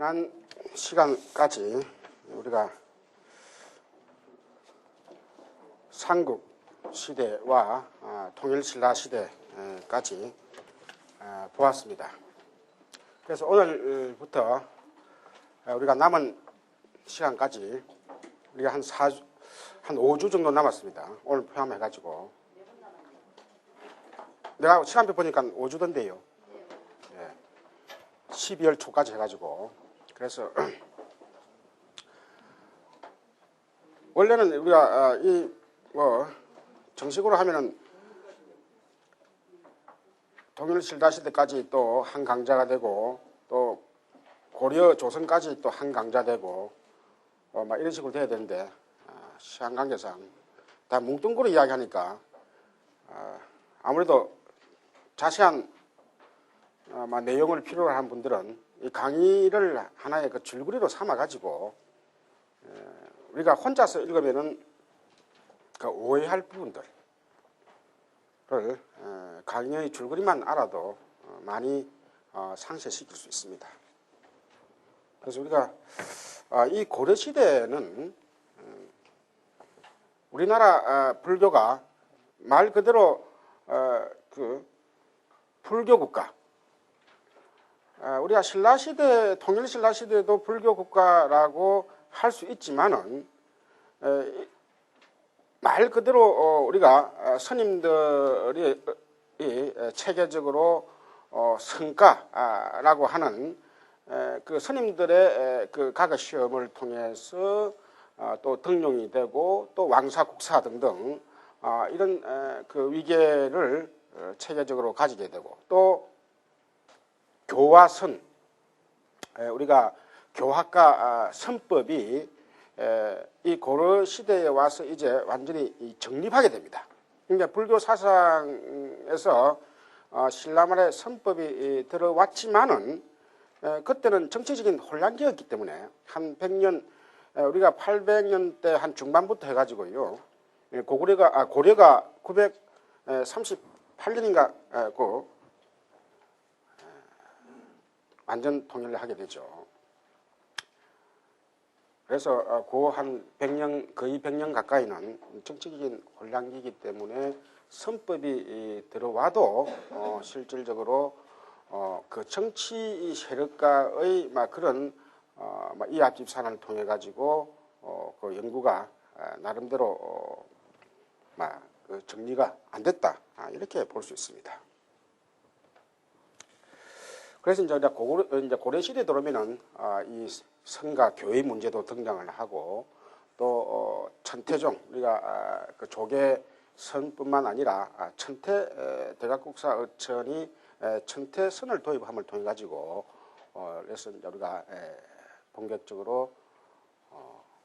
지난 시간까지 우리가 삼국 시대와 통일신라 시대까지 보았습니다. 그래서 오늘부터 우리가 남은 시간까지 우리가 한 5주 정도 남았습니다. 오늘 포함해가지고 내가 시간표 보니까 5주던데요. 12월 초까지 해가지고 그래서 원래는 우리가 정식으로 하면은 통일신라 시대까지 또 한 강좌가 되고 또 고려 조선까지 또 한 강좌 되고 막 이런 식으로 돼야 되는데 시간 관계상 다 뭉뚱그려 이야기하니까 아무래도 자세한 내용을 필요로 하는 분들은 이 강의를 하나의 그 줄거리로 삼아가지고 우리가 혼자서 읽으면은 그 오해할 부분들을 강의의 줄거리만 알아도 많이 상쇄시킬 수 있습니다. 그래서 우리가 이 고려시대는 우리나라 불교가 말 그대로 그 불교 국가, 우리가 신라시대, 통일신라시대도 불교 국가라고 할 수 있지만은 말 그대로 우리가 스님들이 체계적으로 성가라고 하는 그 스님들의 그 가거 시험을 통해서 또 등용이 되고 또 왕사 국사 등등 이런 그 위계를 체계적으로 가지게 되고 또 교와 선, 우리가 교학과 선법이 이 고려 시대에 와서 이제 완전히 정립하게 됩니다. 그러니까 불교 사상에서 신라말의 선법이 들어왔지만은 그때는 정치적인 혼란기였기 때문에 한 100년, 우리가 800년대 한 중반부터 해가지고요. 고려가 938년인가 완전 통일을 하게 되죠. 그래서 한 100년, 거의 100년 가까이는 정치적인 혼란기이기 때문에 선법이 들어와도 실질적으로 그 정치 세력가의 그런 이합집산을 통해 가지고 그 연구가 나름대로 그 정리가 안 됐다, 이렇게 볼 수 있습니다. 그래서 이제 고려 시대에 들어오면은 이 성가 교회 문제도 등장을 하고 또 천태종, 우리가 그 조계 선뿐만 아니라 천태 대각국사 어천이 천태선을 도입함을 통해 가지고 그래서 우리가 본격적으로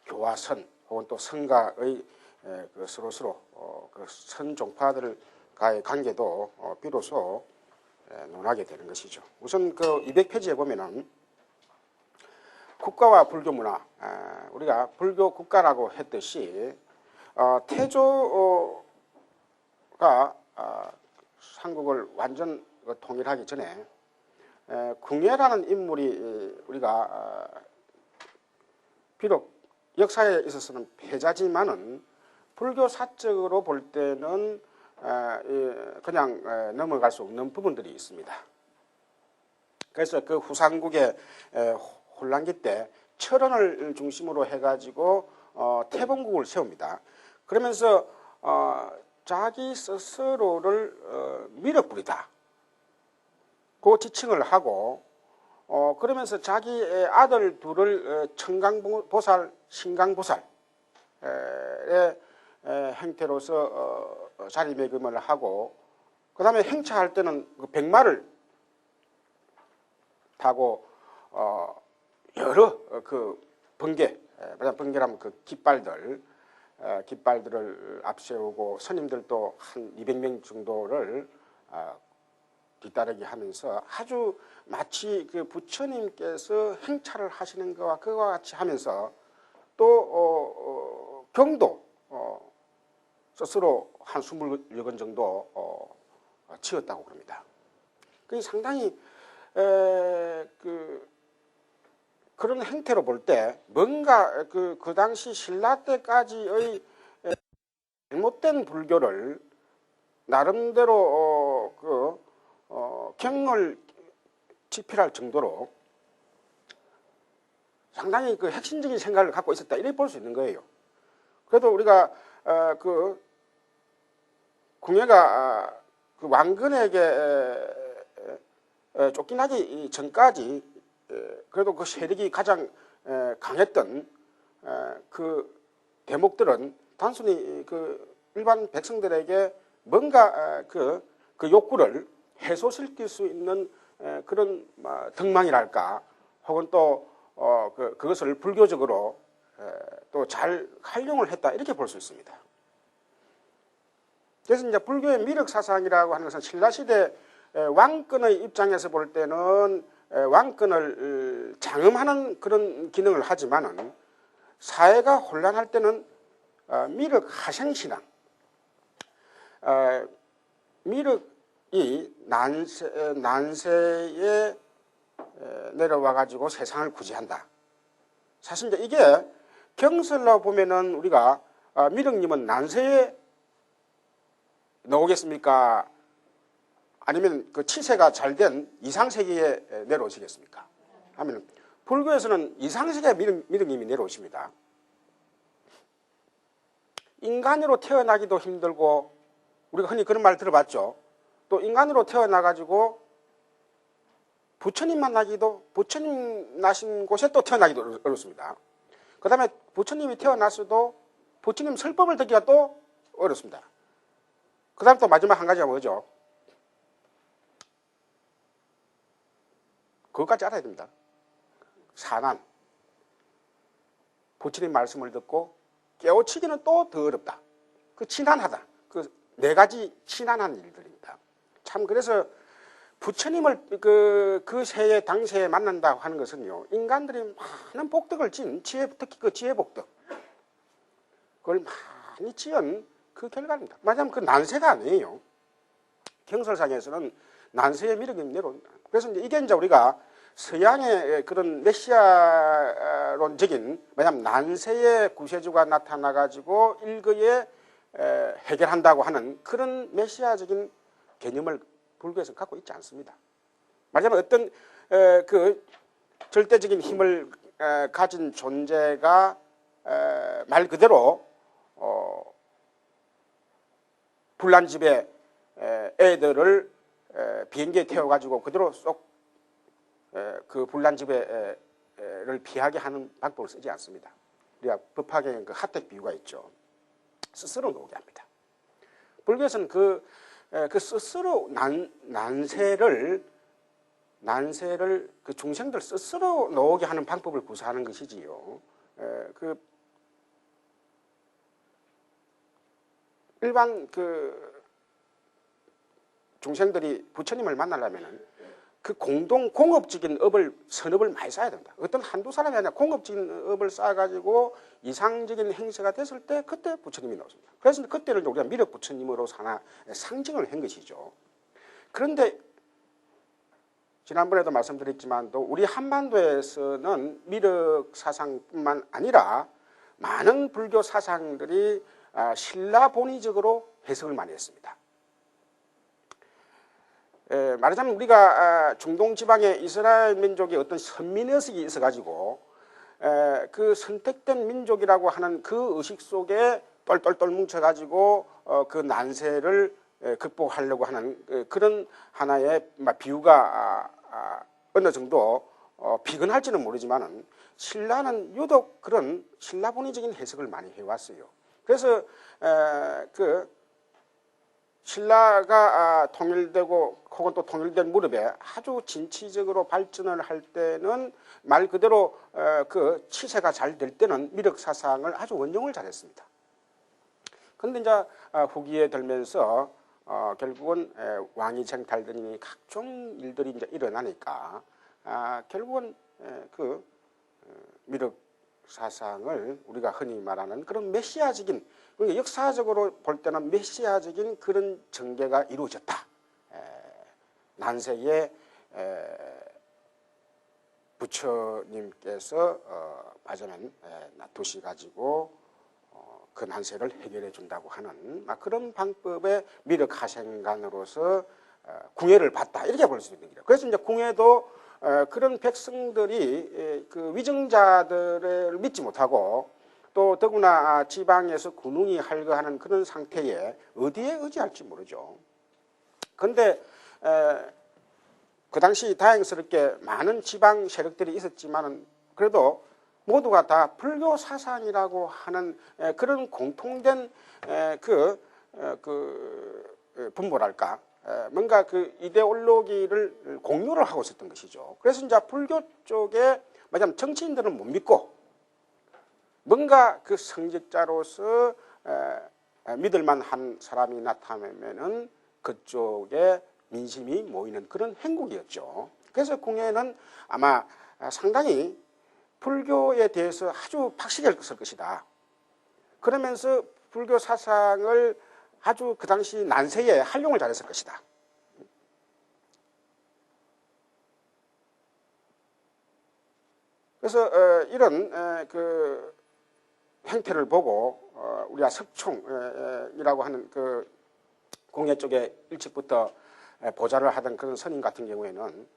교화선 혹은 또 성가의 그 서로 그 선종파들과의 관계도 비로소 논하게 되는 것이죠. 우선 그 200페이지에 보면은 국가와 불교 문화, 우리가 불교 국가라고 했듯이 태조가 삼국을 완전 통일하기 전에 궁예라는 인물이 우리가 비록 역사에 있어서는 패자지만은 불교 사적으로 볼 때는 그냥 넘어갈 수 없는 부분들이 있습니다. 그래서 그 후삼국의 혼란기 때 철원을 중심으로 해가지고 태봉국을 세웁니다. 그러면서 자기 스스로를 미륵불이다, 그 지칭을 하고 그러면서 자기의 아들 둘을 청강보살, 신강보살의 행태로서 자리매김을 하고 그 다음에 행차할 때는 그 백마를 타고 여러 그 번개라면 그 깃발들을 앞세우고 스님들도 한 200명 정도를 뒤따르게 하면서 아주 마치 그 부처님께서 행차를 하시는 것과 그와 같이 하면서 또 경도 스스로 한 20여 정도 지었다고 그럽니다. 그게 상당히 그런 행태로 볼 때 뭔가 그 당시 신라 때까지의 잘못된 불교를 나름대로 경을 지필할 정도로 상당히 그 핵심적인 생각을 갖고 있었다 이렇게 볼 수 있는 거예요. 그래도 우리가 궁예가 그 왕건에게 쫓겨나기 전까지 그래도 그 세력이 가장 강했던 그 대목들은 단순히 그 일반 백성들에게 뭔가 그 욕구를 해소시킬 수 있는 그런 덕망이랄까 혹은 또 그것을 불교적으로 또 잘 활용을 했다 이렇게 볼 수 있습니다. 그래서 이제 불교의 미륵 사상이라고 하는 것은 신라시대 왕권의 입장에서 볼 때는 왕권을 장엄하는 그런 기능을 하지만은 사회가 혼란할 때는 미륵 하생신앙, 미륵이 난세에 내려와 가지고 세상을 구제한다. 사실 이제 이게 경설로 보면은 우리가 미륵님은 난세에 나오겠습니까? 아니면 그 치세가 잘 된 이상세계에 내려오시겠습니까? 하면 불교에서는 이상세계에 미륵님이 내려오십니다. 인간으로 태어나기도 힘들고 우리가 흔히 그런 말 들어봤죠. 또 인간으로 태어나가지고 부처님 만나기도 부처님 나신 곳에 또 태어나기도 어렵습니다. 그 다음에 부처님이 태어났어도 부처님 설법을 듣기가 또 어렵습니다. 그 다음에 또 마지막 한 가지가 뭐죠? 그것까지 알아야 됩니다. 사난. 부처님 말씀을 듣고 깨우치기는 또 더 어렵다. 그 친한하다. 그 네 가지 친한한 일들입니다. 참 그래서 부처님을 그 세에 당시에 만난다고 하는 것은요. 인간들이 많은 복덕을 진 특히 그 지혜 복덕. 그걸 많이 지은 그 결과입니다. 말하자면 그 난세가 아니에요. 경설상에서는 난세의 미륵이 내려옵니다. 그래서 이게 이제 우리가 서양의 그런 메시아론적인 뭐냐면 난세의 구세주가 나타나가지고 일거에 해결한다고 하는 그런 메시아적인 개념을 불교에서 갖고 있지 않습니다. 말하자면 어떤 그 절대적인 힘을 가진 존재가 말 그대로 불난집에 애들을 비행기에 태워가지고 그대로 쏙 그 불난집에를 피하게 하는 방법을 쓰지 않습니다. 우리가 법학에 그 하택 비유가 있죠. 스스로 놓게 합니다. 불교에서는 그 스스로 난세를 그 중생들 스스로 놓게 하는 방법을 구사하는 것이지요. 그 일반 그 중생들이 부처님을 만나려면은 그 공업적인 선업을 많이 쌓아야 된다. 어떤 한두 사람이 아니라 공업적인 업을 쌓아가지고 이상적인 행세가 됐을 때 그때 부처님이 나오십니다. 그래서 그때를 우리가 미륵 부처님으로 상징을 한 것이죠. 그런데 지난번에도 말씀드렸지만 또 우리 한반도에서는 미륵 사상뿐만 아니라 많은 불교 사상들이 신라 본의적으로 해석을 많이 했습니다. 말하자면 우리가 중동 지방에 이스라엘 민족의 어떤 선민의식이 있어가지고 그 선택된 민족이라고 하는 그 의식 속에 똘똘똘 뭉쳐가지고 그 난세를 극복하려고 하는 그런 하나의 비유가 어느 정도 비근할지는 모르지만은 신라는 유독 그런 신라 본의적인 해석을 많이 해왔어요. 그래서 그 신라가 통일되고 혹은 또 통일된 무렵에 아주 진취적으로 발전을 할 때는 말 그대로 그 치세가 잘 될 때는 미륵 사상을 아주 원용을 잘했습니다. 그런데 이제 후기에 들면서 결국은 왕이 쟁탈되니 각종 일들이 이제 일어나니까 결국은 그 미륵 사상을 우리가 흔히 말하는 그런 메시아적인, 그러니까 역사적으로 볼 때는 메시아적인 그런 전개가 이루어졌다. 난세의 부처님께서 맞으면 놔두시 가지고 근한세를 해결해 준다고 하는 그런 방법의 미륵하생간으로서 궁예를 받다 이렇게 볼 수 있는 거죠. 그래서 이제 궁예도 그런 백성들이 그 위정자들을 믿지 못하고 또 더구나 지방에서 군웅이 할거하는 그런 상태에 어디에 의지할지 모르죠. 그런데 그 당시 다행스럽게 많은 지방 세력들이 있었지만은 그래도 모두가 다 불교 사상이라고 하는 그런 공통된 분모랄까 뭔가 그 이데올로기를 공유를 하고 있었던 것이죠. 그래서 이제 불교 쪽에 말하자면 정치인들은 못 믿고 뭔가 그 성직자로서 믿을만 한 사람이 나타나면은 그쪽에 민심이 모이는 그런 행국이었죠. 그래서 궁예는 아마 상당히 불교에 대해서 아주 박식했을 것이다. 그러면서 불교 사상을 아주 그 당시 난세에 활용을 잘했을 것이다. 그래서 이런 그 행태를 보고 우리가 석총이라고 하는 그 궁예 쪽에 일찍부터 보좌를 하던 그런 선임 같은 경우에는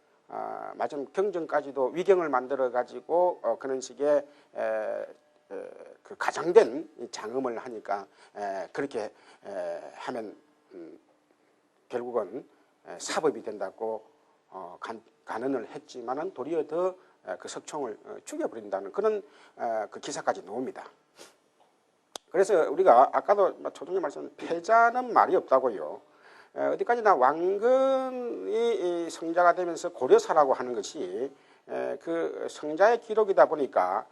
마침 경전까지도 위경을 만들어 가지고 그런 식의 그 가장된 장음을 하니까 그렇게 하면 결국은 사법이 된다고 간언을 했지만은 도리어 더 그 석총을 죽여버린다는 그런 그 기사까지 나옵니다. 그래서 우리가 아까도 초중에 말씀 패자는 말이 없다고요. 어디까지나 왕건이 성자가 되면서 고려사라고 하는 것이 그 성자의 기록이다 보니까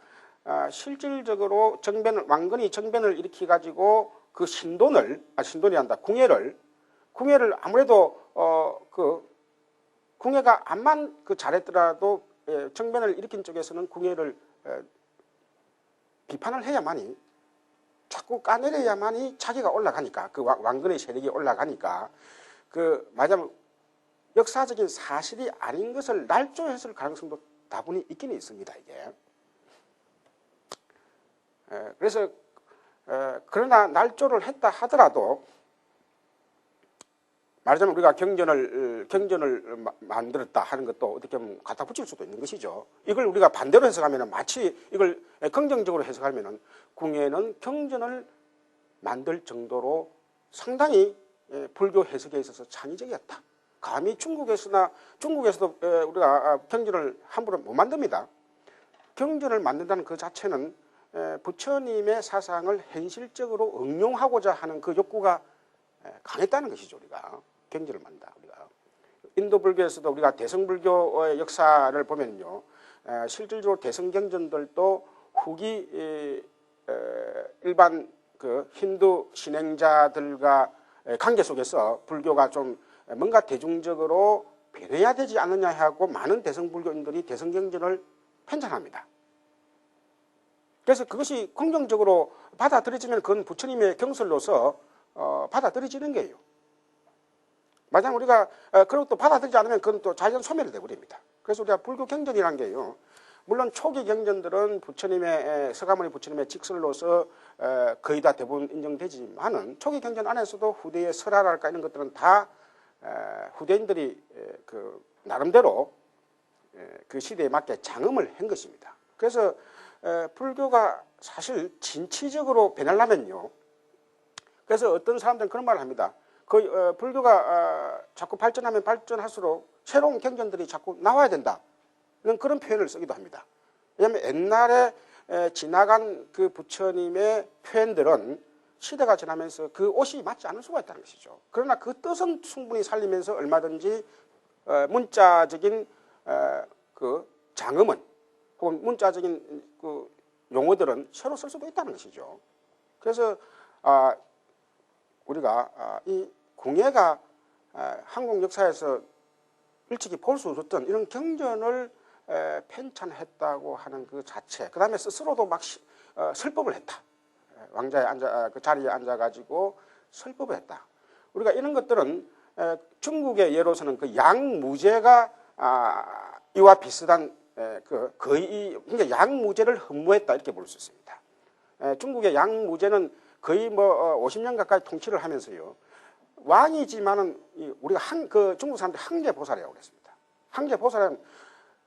실질적으로 왕건이 정변을 일으켜 가지고 그 신돈이 한다 궁예를 아무래도 그 궁예가 암만 그 잘했더라도 정변을 일으킨 쪽에서는 궁예를 비판을 해야만이 자꾸 까내려야만이 자기가 올라가니까 그 왕건의 세력이 올라가니까 그 말하자면 역사적인 사실이 아닌 것을 날조했을 가능성도 다분히 있기는 있습니다. 이게 그래서 그러나 날조를 했다 하더라도 말하자면 우리가 경전을 만들었다 하는 것도 어떻게 보면 갖다 붙일 수도 있는 것이죠. 이걸 우리가 반대로 해석하면 마치 이걸 긍정적으로 해석하면 궁예는 경전을 만들 정도로 상당히 불교 해석에 있어서 창의적이었다. 감히 중국에서도 우리가 경전을 함부로 못 만듭니다. 경전을 만든다는 그 자체는 부처님의 사상을 현실적으로 응용하고자 하는 그 욕구가 강했다는 것이죠. 우리가 경전을 만든다. 우리가 인도 불교에서도 우리가 대성불교의 역사를 보면요, 실질적으로 대성경전들도 후기 일반 그 힌두 신행자들과 관계 속에서 불교가 좀 뭔가 대중적으로 변해야 되지 않느냐 하고 많은 대성불교인들이 대성경전을 편찬합니다. 그래서 그것이 긍정적으로 받아들여지면 그건 부처님의 경설로서 받아들여지는 거예요. 만약 우리가 그것도 받아들이지 않으면 그건 또 자연 소멸이 되어버립니다. 그래서 우리가 불교 경전이라는 게요. 물론 초기 경전들은 서가모니 부처님의 직설로서 거의 다 대부분 인정되지만은 초기 경전 안에서도 후대의 설화랄까 이런 것들은 다 후대인들이 그 나름대로 그 시대에 맞게 장음을 한 것입니다. 그래서 불교가 사실 진취적으로 변하려면요. 그래서 어떤 사람들은 그런 말을 합니다. 불교가 자꾸 발전하면 발전할수록 새로운 경전들이 자꾸 나와야 된다. 그런 표현을 쓰기도 합니다. 왜냐하면 옛날에 지나간 그 부처님의 표현들은 시대가 지나면서 그 옷이 맞지 않을 수가 있다는 것이죠. 그러나 그 뜻은 충분히 살리면서 얼마든지 문자적인 그 장음은 혹은 문자적인 그 용어들은 새로 쓸 수도 있다는 것이죠. 그래서 우리가 이 궁예가 한국 역사에서 일찍이 볼 수 없었던 이런 경전을 편찬했다고 하는 그 자체, 그 다음에 스스로도 막 설법을 했다. 왕자의 그 자리에 앉아가지고 설법을 했다. 우리가 이런 것들은 중국의 예로서는 그 양무제가 이와 비슷한 거의 그러니까 양무제를 흠모했다 이렇게 볼 수 있습니다. 중국의 양무제는 거의 뭐 50년 가까이 통치를 하면서요. 왕이지만은 우리가 중국 사람들이 황제보살이라고 그랬습니다. 황제보살은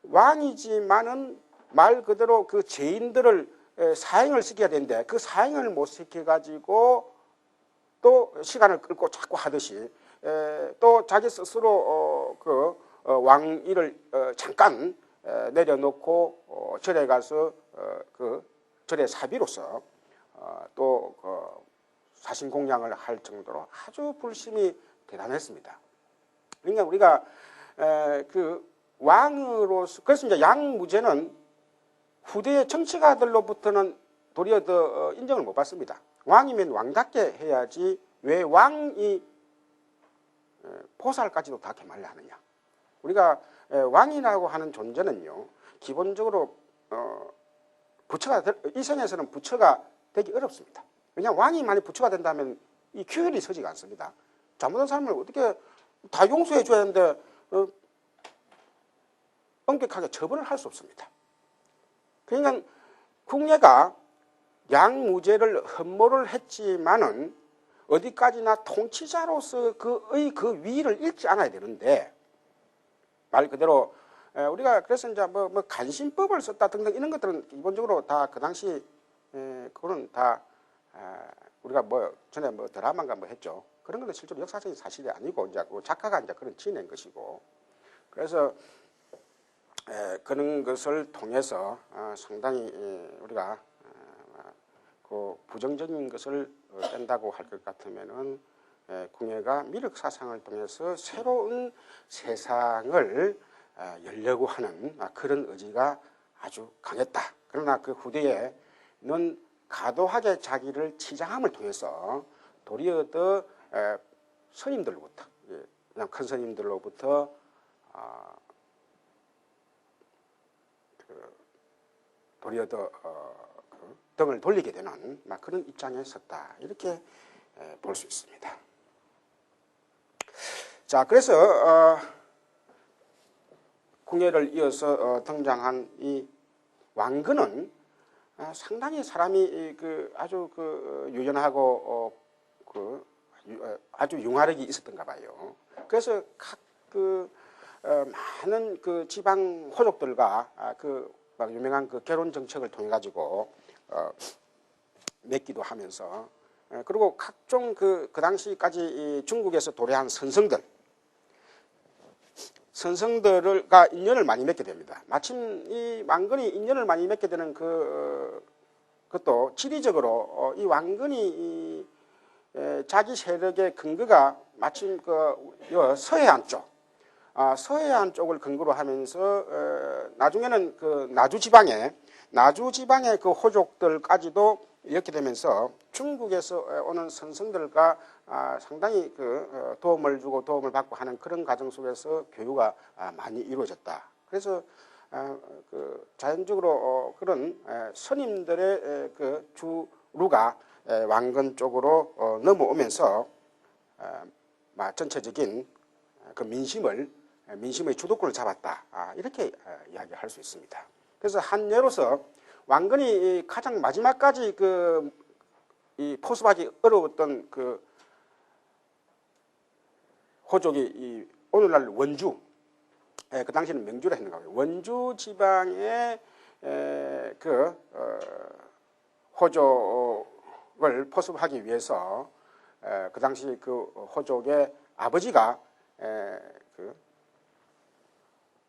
왕이지만은 말 그대로 그 죄인들을 사형을 시켜야 되는데 그 사형을 못 시켜가지고 또 시간을 끌고 자꾸 하듯이 또 자기 스스로 왕위를 잠깐 내려놓고 절에 가서 그 절의 사비로서 또 사신 공양을 할 정도로 아주 불심이 대단했습니다. 그러니까 우리가 그 왕으로서 그래서 이제 양무제는 후대의 정치가들로부터는 도리어 더 인정을 못 받습니다. 왕이면 왕답게 해야지 왜 왕이 보살까지도 다 개말려 하느냐. 우리가 왕이라고 하는 존재는요 기본적으로 부처가 이 생에서는 부처가 되기 어렵습니다. 왜냐하면 왕이 만약 부처가 된다면 이 규율이 서지가 않습니다. 잘못한 사람을 어떻게 다 용서해 줘야 하는데 엄격하게 처벌을 할 수 없습니다. 그러니까 궁예가 양무제를 흠모를 했지만은 어디까지나 통치자로서 그의 그 위를 잃지 않아야 되는데 말 그대로 우리가 그래서 이제 뭐 간신법을 썼다 등등 이런 것들은 기본적으로 다 그 당시 그거는 다 우리가 뭐 전에 뭐 드라마인가 뭐 했죠. 그런 거는 실제로 역사적인 사실이 아니고 이제 그 작가가 이제 그런 지어낸 것이고 그래서 그런 것을 통해서 상당히 우리가 그 부정적인 것을 뺀다고 할 것 같으면은 궁예가 미륵 사상을 통해서 새로운 세상을 열려고 하는 그런 의지가 아주 강했다. 그러나 그 후대에는 과도하게 자기를 치장함을 통해서 도리어 더 스님들로부터 그냥 큰 스님들로부터 도리어 더 등을 돌리게 되는 그런 입장에 섰다 이렇게 볼 수 있습니다. 자, 그래서 궁예를 이어서 등장한 이 왕건은 상당히 사람이 아주 유연하고 아주 융화력이 있었던가 봐요. 그래서 각 많은 지방 호족들과 유명한 결혼 정책을 통해 가지고 맺기도 하면서 그리고 각종 그 당시까지 중국에서 도래한 선성들과 인연을 많이 맺게 됩니다. 마침 이 왕건이 인연을 많이 맺게 되는 그것도 지리적으로 이 왕건이 자기 세력의 근거가 마침 서해안 쪽, 서해안 쪽을 근거로 하면서 나중에는 나주 지방의 그 호족들까지도 이렇게 되면서 중국에서 오는 선성들과 상당히 도움을 주고 도움을 받고 하는 그런 과정 속에서 교류가 많이 이루어졌다. 그래서 자연적으로 그런 스님들의 주루가 왕건 쪽으로 넘어오면서 전체적인 민심의 주도권을 잡았다. 이렇게 이야기할 수 있습니다. 그래서 한 예로서 왕건이 가장 마지막까지 이 포섭하기 어려웠던 호족이 오늘날 원주, 그 당시에는 명주라 했는가 봐요. 원주 지방의 호족을 포섭하기 위해서 그 당시 호족의 아버지가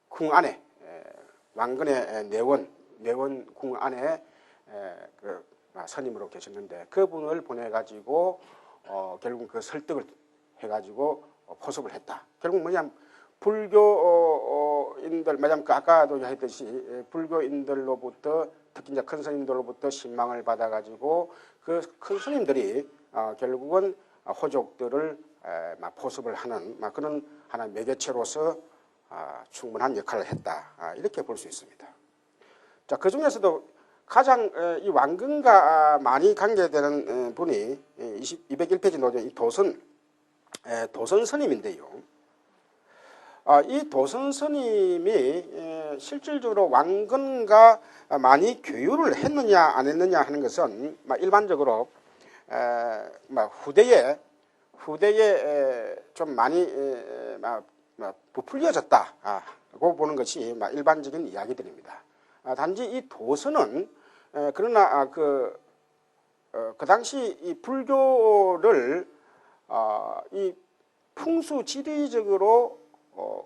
궁 안에 왕건의 내원 궁 안에 선임으로 계셨는데 그분을 보내가지고 결국 그 설득을 해가지고 포섭을 했다. 결국 뭐냐면 불교인들, 뭐냐면 아까도 했듯이 불교인들로부터 특히 이제 큰 스님들로부터 신망을 받아가지고 그 큰 스님들이 결국은 호족들을 포섭을 하는 그런 하나의 매개체로서 충분한 역할을 했다. 이렇게 볼 수 있습니다. 자, 그 중에서도 가장 이 왕건과 많이 관계되는 분이 201페이지 노조 이 도선 스님인데요. 이 도선 스님이 실질적으로 왕건과 많이 교류를 했느냐 안 했느냐 하는 것은 일반적으로 후대에 좀 많이 부풀려졌다고 보는 것이 일반적인 이야기들입니다. 단지 이 도선은 그러나 그 당시 이 불교를 이 풍수지리적으로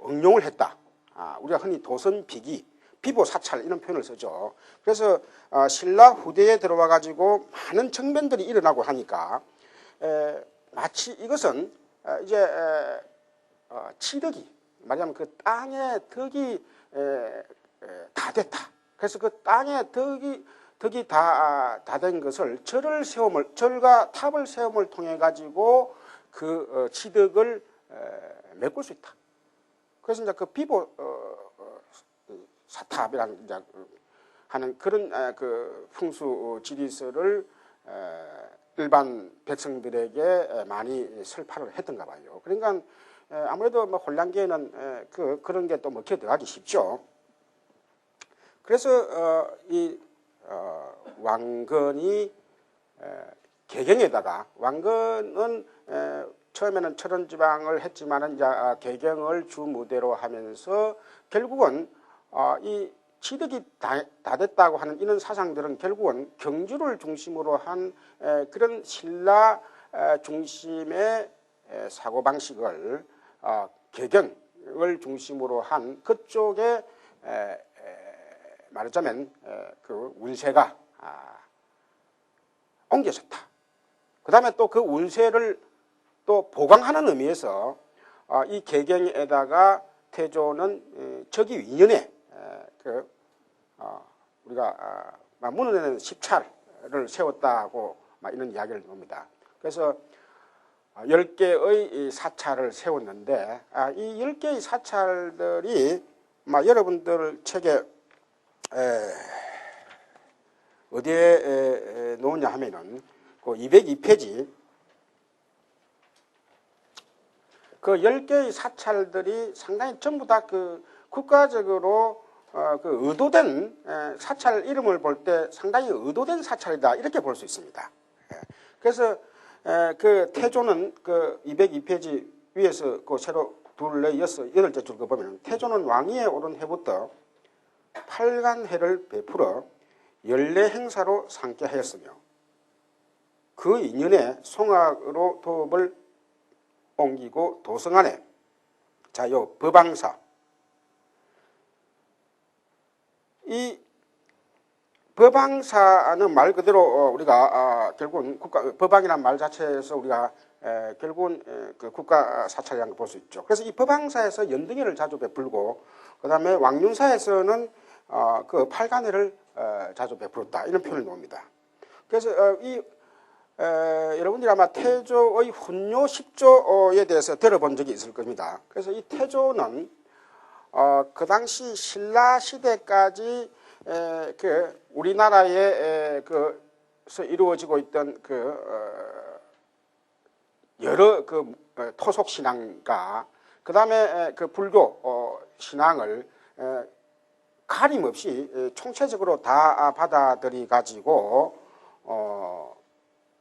응용을 했다. 우리가 흔히 도선비기, 비보사찰 이런 표현을 쓰죠. 그래서 신라 후대에 들어와 가지고 많은 정변들이 일어나고 하니까 마치 이것은 이제 치덕이 말하자면 그 땅의 덕이 다 됐다. 그래서 그 땅의 덕이 다 된 것을 절과 탑을 세움을 통해 가지고 그 치덕을 메꿀 수 있다. 그래서 이제 그 비보 사탑이라는 이제 하는 그런 그 풍수 지리설을 일반 백성들에게 많이 설파를 했던가 봐요. 그러니까 아무래도 혼란계에는 그런 게 또 먹혀 들어가기 쉽죠. 그래서 이 왕건이 개경에다가 왕건은 처음에는 철원지방을 했지만은 이제 개경을 주 무대로 하면서 결국은 이 취득이 다 됐다고 하는 이런 사상들은 결국은 경주를 중심으로 한 그런 신라 중심의 사고방식을 개경을 중심으로 한 그쪽에 말하자면 그 운세가 옮겨졌다. 그 다음에 또 그 운세를 또 보강하는 의미에서 이 개경에다가 태조는 저기 위년에 우리가 문헌에는 10차를 세웠다고 이런 이야기를 봅니다. 그래서 10개의 사찰을 세웠는데 이 10개의 사찰들이 여러분들 책에 어디에 놓냐 하면은 그 202페이지 그 10개의 사찰들이 상당히 전부 다 그 국가적으로 그 의도된 사찰 이름을 볼 때 상당히 의도된 사찰이다 이렇게 볼 수 있습니다. 그래서 그 태조는 그 202페이지 위에서 그 새로 둘레 이어서 8째 줄 거 보면 태조는 왕위에 오른 해부터 8간해를 베풀어 연례 행사로 삼게 하였으며 그 이년에 송악으로 도읍을 옮기고 도성안에 요 법왕사 이 법왕사는 말 그대로 우리가 결국은 법왕이라는 말 자체에서 우리가 결국은 그 국가 사찰이라는 걸 볼 수 있죠. 그래서 이 법왕사에서 연등회를 자주 베풀고 그 다음에 왕륜사에서는 그 팔간회를 자주 베풀었다 이런 표현을 놓습니다. 그래서 여러분들이 아마 태조의 훈요 10조에 대해서 들어본 적이 있을 겁니다. 그래서 이 태조는 그 당시 신라 시대까지 그 우리나라에 그서 이루어지고 있던 여러 토속 신앙과 그 다음에 그 불교 신앙을 가림없이 총체적으로 다 받아들이 가지고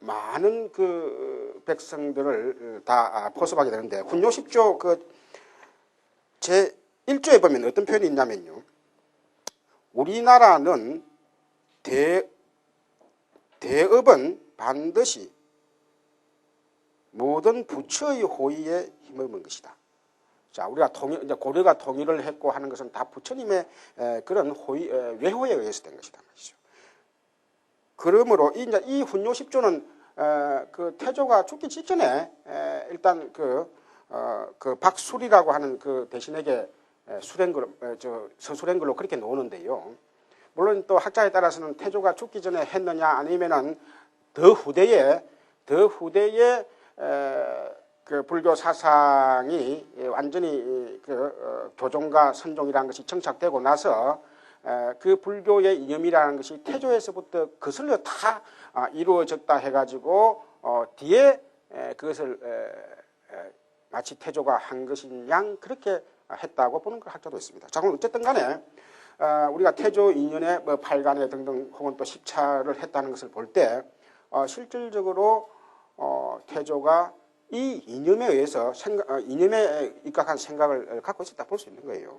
많은 그 백성들을 다 포섭하게 되는데 훈요 10조 제 1조에 보면 어떤 표현이 있냐면요. 우리나라는 대업은 반드시 모든 부처의 호의에 힘입은 것이다. 자, 우리가 이제 고려가 통일을 했고 하는 것은 다 부처님의 그런 외호에 의해서 된 것이다 말이죠. 그러므로 이제 이 훈요 10조는 그 태조가 죽기 직전에 일단 그 박술이라고 하는 그 대신에게 서술한 걸로 그렇게 놓는데요. 물론 또 학자에 따라서는 태조가 죽기 전에 했느냐 아니면은 더 후대에 그 불교 사상이 완전히 그 교종과 선종이라는 것이 정착되고 나서 그 불교의 이념이라는 것이 태조에서부터 거슬려 다 이루어졌다 해가지고 뒤에 그것을 마치 태조가 한 것인 양 그렇게 했다고 보는 학자도 있습니다. 자, 그럼 어쨌든 간에 우리가 태조 2년에 뭐 8간에 등등 혹은 또 10차를 했다는 것을 볼 때 실질적으로 태조가 이 이념에 의해서 이념에 입각한 생각을 갖고 있었다 볼 수 있는 거예요.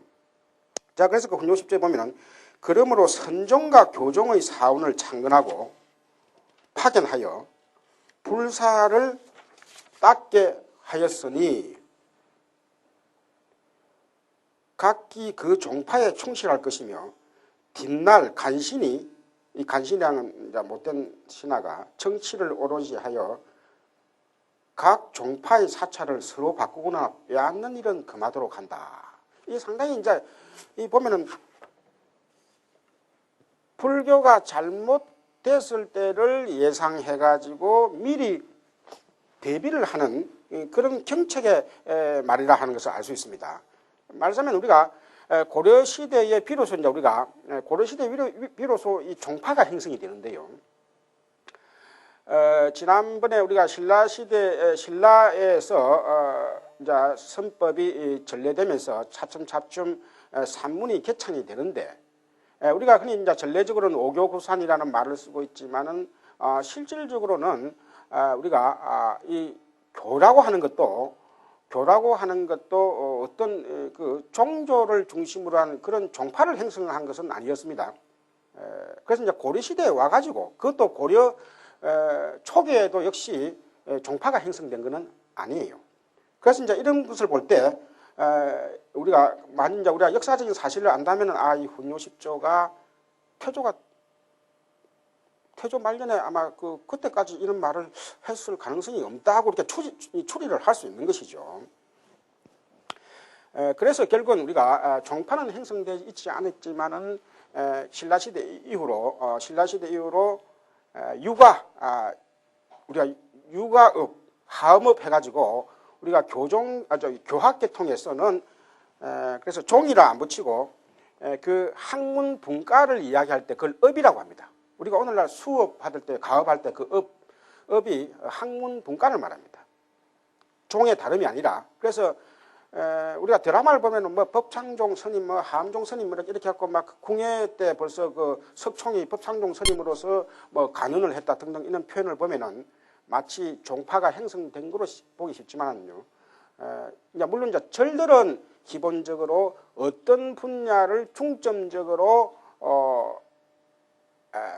자, 그래서 그 훈요 10조에 보면은 그러므로 선종과 교종의 사원을 창건하고 파견하여 불사를 닦게 하였으니 각기 그 종파에 충실할 것이며 뒷날 간신히 이 간신이라는 못된 신하가 정치를 오로지 하여 각 종파의 사찰을 서로 바꾸거나 빼앗는 일은 금하도록 한다. 이 상당히 이제 이 보면은 불교가 잘못됐을 때를 예상해 가지고 미리 대비를 하는 그런 경책의 말이라 하는 것을 알 수 있습니다. 말하자면 우리가 고려 시대에 비로소 이제 우리가 고려 시대에 비로소 이 종파가 형성이 되는데요. 지난번에 우리가 신라 시대 신라에서 이제 선법이 전래되면서 차츰차츰 산문이 개창이 되는데 우리가 흔히 이제 전례적으로는 오교구산이라는 말을 쓰고 있지만은 실질적으로는 우리가 이 교라고 하는 것도 어떤 그 종조를 중심으로 한 그런 종파를 형성한 것은 아니었습니다. 그래서 이제 고려 시대에 와가지고 그것도 고려 초기에도 역시 종파가 형성된 것은 아니에요. 그래서 이제 이런 것을 볼 때 우리가 만약 이제 우리가 역사적인 사실을 안다면은 이 훈요 10조가 태조 말년에 아마 그때까지 이런 말을 했을 가능성이 없다고 이렇게 추리를 할 수 있는 것이죠. 그래서 결국은 우리가 종파는 형성되지 있지 않았지만은 신라시대 이후로 우리가 육아업, 하음업 해가지고 우리가 교학 계통에서는 그래서 종이라 안 붙이고 그 학문 분과를 이야기할 때 그걸 업이라고 합니다. 우리가 오늘날 수업 받을 때 가업할 때 그 업이 학문 분과를 말합니다. 종의 다름이 아니라 그래서 우리가 드라마를 보면은 뭐 법창종 스님, 뭐 하암종 스님 이렇게 하고 막 궁예 때 벌써 그 석총이 법창종 스님으로서 뭐 간언을 했다 등등 이런 표현을 보면은 마치 종파가 형성된 거로 보기 쉽지만요. 물론 이제 절들은 기본적으로 어떤 분야를 중점적으로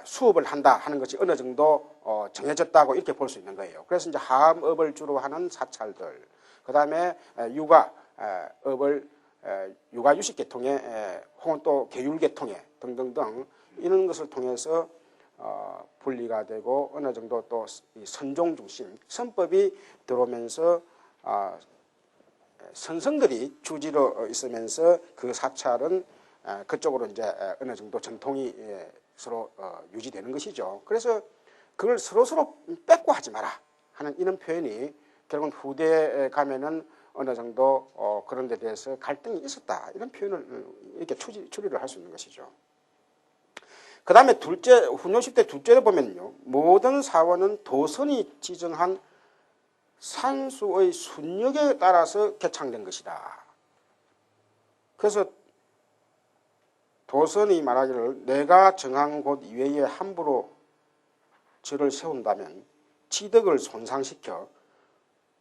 수업을 한다 하는 것이 어느 정도 정해졌다고 이렇게 볼 수 있는 거예요. 그래서 이제 하암업을 주로 하는 사찰들, 그 다음에 육아업을 육아유식계통에 혹은 또 계율계통에 등등등 이런 것을 통해서 분리가 되고 어느 정도 또 선종 중심 선법이 들어오면서 선성들이 주지로 있으면서 그 사찰은 그쪽으로 이제 어느 정도 전통이 서로 유지되는 것이죠. 그래서 그걸 서로 뺏고 하지 마라 하는 이런 표현이 결국은 후대에 가면은 어느 정도 그런 데 대해서 갈등이 있었다 이런 표현을 이렇게 추리를 할 수 있는 것이죠. 그 다음에 훈요 10대 둘째를 보면요, 모든 사원은 도선이 지정한 산수의 순역에 따라서 개창된 것이다. 그래서 도선이 말하기를 내가 정한 곳 이외에 함부로 절을 세운다면 지덕을 손상시켜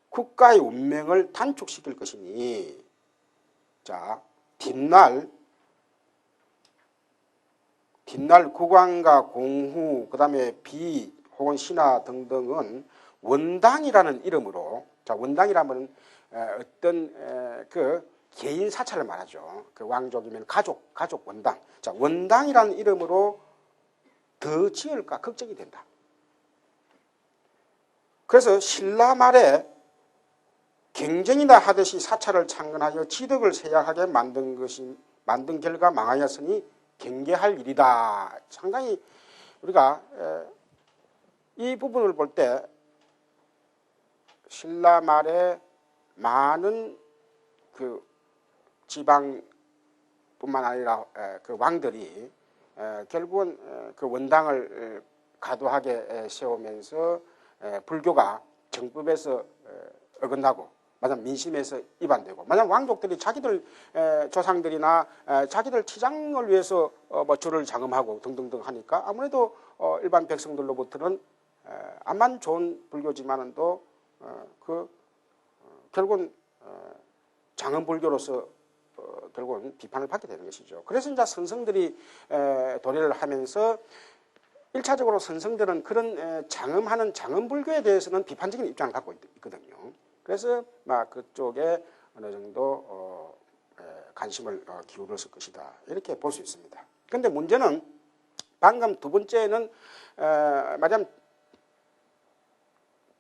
국가의 운명을 단축시킬 것이니, 자, 뒷날 국왕과 공후, 그 다음에 비 혹은 신하 등등은 원당이라는 이름으로, 자, 원당이라면 어떤 그 개인 사찰을 말하죠. 그 왕족이면 가족 원당. 자, 원당이라는 이름으로 더 지을까 걱정이 된다. 그래서 신라 말에 경쟁이나 하듯이 사찰을 창건하여 지덕을 쇠약하게 만든 결과 망하였으니 경계할 일이다. 상당히 우리가 이 부분을 볼 때 신라 말에 많은 그 지방뿐만 아니라 그 왕들이 결국은 그 원당을 과도하게 세우면서 불교가 정법에서 어긋나고 만약 민심에서 위반되고, 만약 왕족들이 자기들 조상들이나 자기들 치장을 위해서 뭐 주를 장엄하고 등등등 하니까 아무래도 일반 백성들로부터는 암만 좋은 불교지만은 또 결국은 장엄 불교로서 결국은 비판을 받게 되는 것이죠. 그래서 이제 선성들이 도래를 하면서 1차적으로 선성들은 그런 장엄하는 장엄불교에 대해서는 비판적인 입장을 갖고 있거든요. 그래서 막 그쪽에 어느 정도 관심을 기울였을 것이다, 이렇게 볼 수 있습니다. 그런데 문제는 방금 두 번째는 말하자면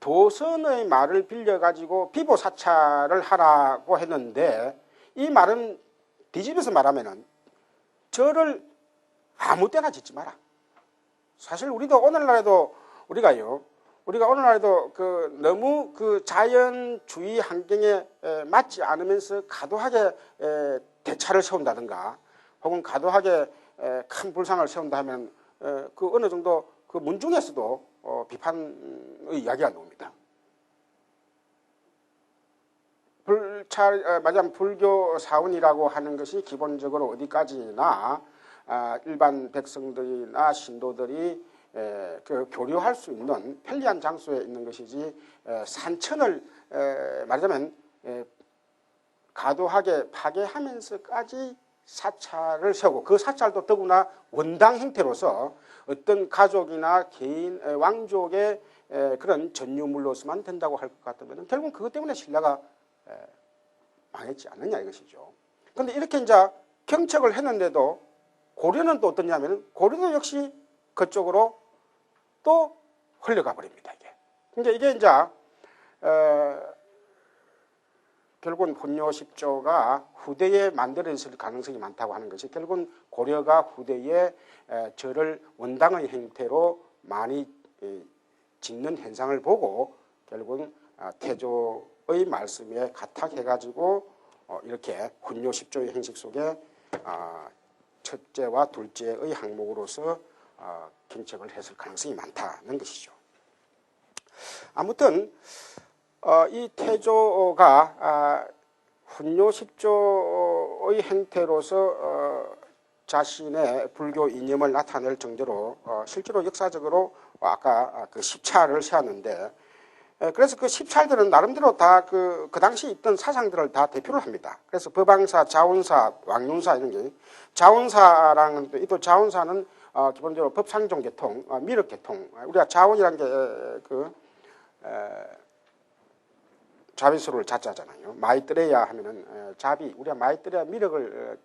도선의 말을 빌려가지고 비보사찰을 하라고 했는데, 이 말은 뒤집어서 말하면은 절을 아무 때나 짓지 마라. 사실 우리가 오늘날에도 너무 그 자연주의 환경에 맞지 않으면서 과도하게 대차를 세운다든가 혹은 과도하게 큰 불상을 세운다 하면 그 어느 정도 그 문중에서도 비판의 이야기가 나옵니다. 말하자면 불교 사원이라고 하는 것이 기본적으로 어디까지나 일반 백성들이나 신도들이 그 교류할 수 있는 편리한 장소에 있는 것이지, 산천을 말하자면 과도하게 파괴하면서까지 사찰을 세우고, 그 사찰도 더구나 원당 형태로서 어떤 가족이나 개인 왕족의 그런 전유물로서만 된다고 할 것 같으면 결국은 그것 때문에 신라가 망했지 않느냐 이것이죠. 그런데 이렇게 이제 경책을 했는데도 고려는 또 어떠냐면, 고려도 역시 그쪽으로 또 흘러가 버립니다. 이게 이제 결국은 훈요 10조가 후대에 만들어질 가능성이 많다고 하는 것이, 결국은 고려가 후대에 절을 원당의 형태로 많이 짓는 현상을 보고 결국은 태조의 말씀에 가탁해가지고 이렇게 훈요 10조의 형식 속에 첫째와 둘째의 항목으로서 경책을 했을 가능성이 많다는 것이죠. 아무튼 이 태조가 훈요 10조의 행태로서 자신의 불교 이념을 나타낼 정도로 실제로 역사적으로 아까 그 10차를 세웠는데, 그래서 그 10차들은 나름대로 다 그 당시 있던 사상들을 다 대표를 합니다. 그래서 법왕사, 자운사, 왕륜사 이런 게, 자운사랑은 또 자운사는 기본적으로 법상종 계통, 미륵 계통. 우리가 자운이라는 게 자비수를 자자잖아요. 마이뜨레야 하면은 자비, 우리가 마이뜨레야 미륵을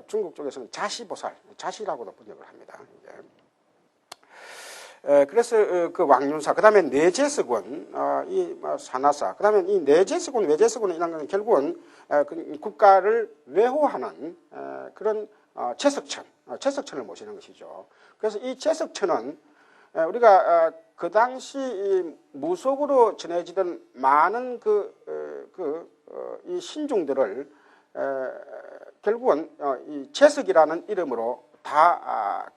중국 쪽에서는 자시보살, 자시라고도 번역을 합니다. 그래서 그 왕륜사, 그 다음에 내제석원, 이 산하사, 그 다음에 이 내제석원, 외제석원 이런 건 결국은 국가를 외호하는 그런 채석천을 모시는 것이죠. 그래서 이 채석천은 우리가 그 당시 무속으로 전해지던 많은 이 신중들을 결국은 이 채석이라는 이름으로 다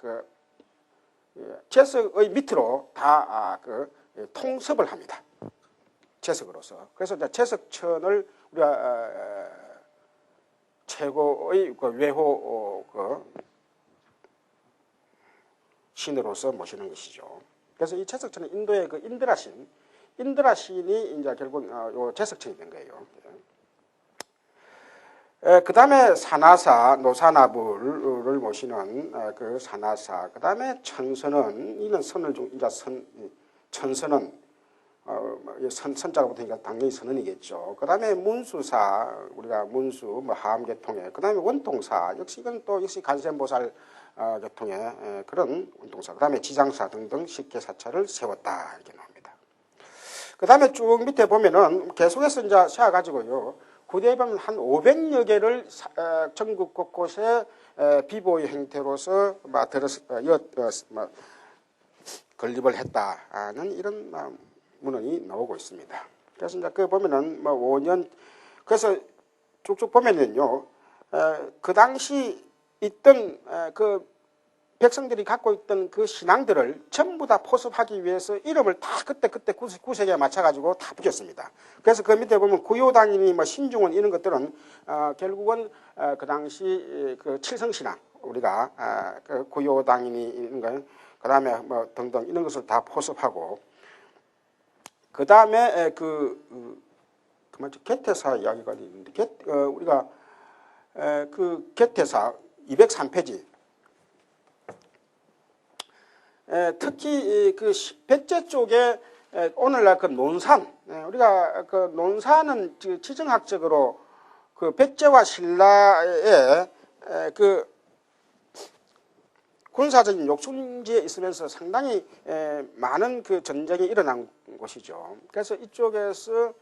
채석의 밑으로 다 통섭을 합니다. 채석으로서. 그래서 이제 채석천을 우리가 최고의 외호 신으로서 모시는 것이죠. 그래서 이 채석천은 인도의 그 인드라신이 이제 결국 요 채석천이 된 거예요. 그 다음에 산하사, 노사나불을 모시는 그 산하사, 그 다음에 천선은, 이는 선을 좀, 이제 천선은, 선자가 붙으니까 당연히 선언이겠죠. 그 다음에 문수사, 우리가 문수, 하암계통에, 그 다음에 원통사, 역시 이건 또 역시 간센보살 계통의 그런 원통사, 그 다음에 지장사 등등 10개 사찰을 세웠다, 이렇게 나옵니다. 그 다음에 쭉 밑에 보면은 계속해서 이제 세워가지고요. 구대에 보면 한 500여 개를 전국 곳곳에 비보의 형태로서 건립을 했다는 이런 문헌이 나오고 있습니다. 그래서 이제 그 보면은 5년, 그래서 쭉쭉 보면은요, 그 당시 있던 그 백성들이 갖고 있던 그 신앙들을 전부 다 포섭하기 위해서 이름을 다 그때 구색에 맞춰가지고 다 붙였습니다. 그래서 그 밑에 보면 구요당이니 뭐 신중원 이런 것들은 결국은 그 당시 그 칠성신앙 우리가 그 구요당이니 이런 거 그다음에 뭐 등등 이런 것을 다 포섭하고 그다음에 개태사 이야기가 있는데 우리가 그 개태사 203페이지 특히 그 백제 쪽에 오늘날 그 논산 우리가 그 논산은 지정학적으로 그 백제와 신라의 그 군사적인 욕심지에 있으면서 상당히 많은 그 전쟁이 일어난 곳이죠. 그래서 이쪽에서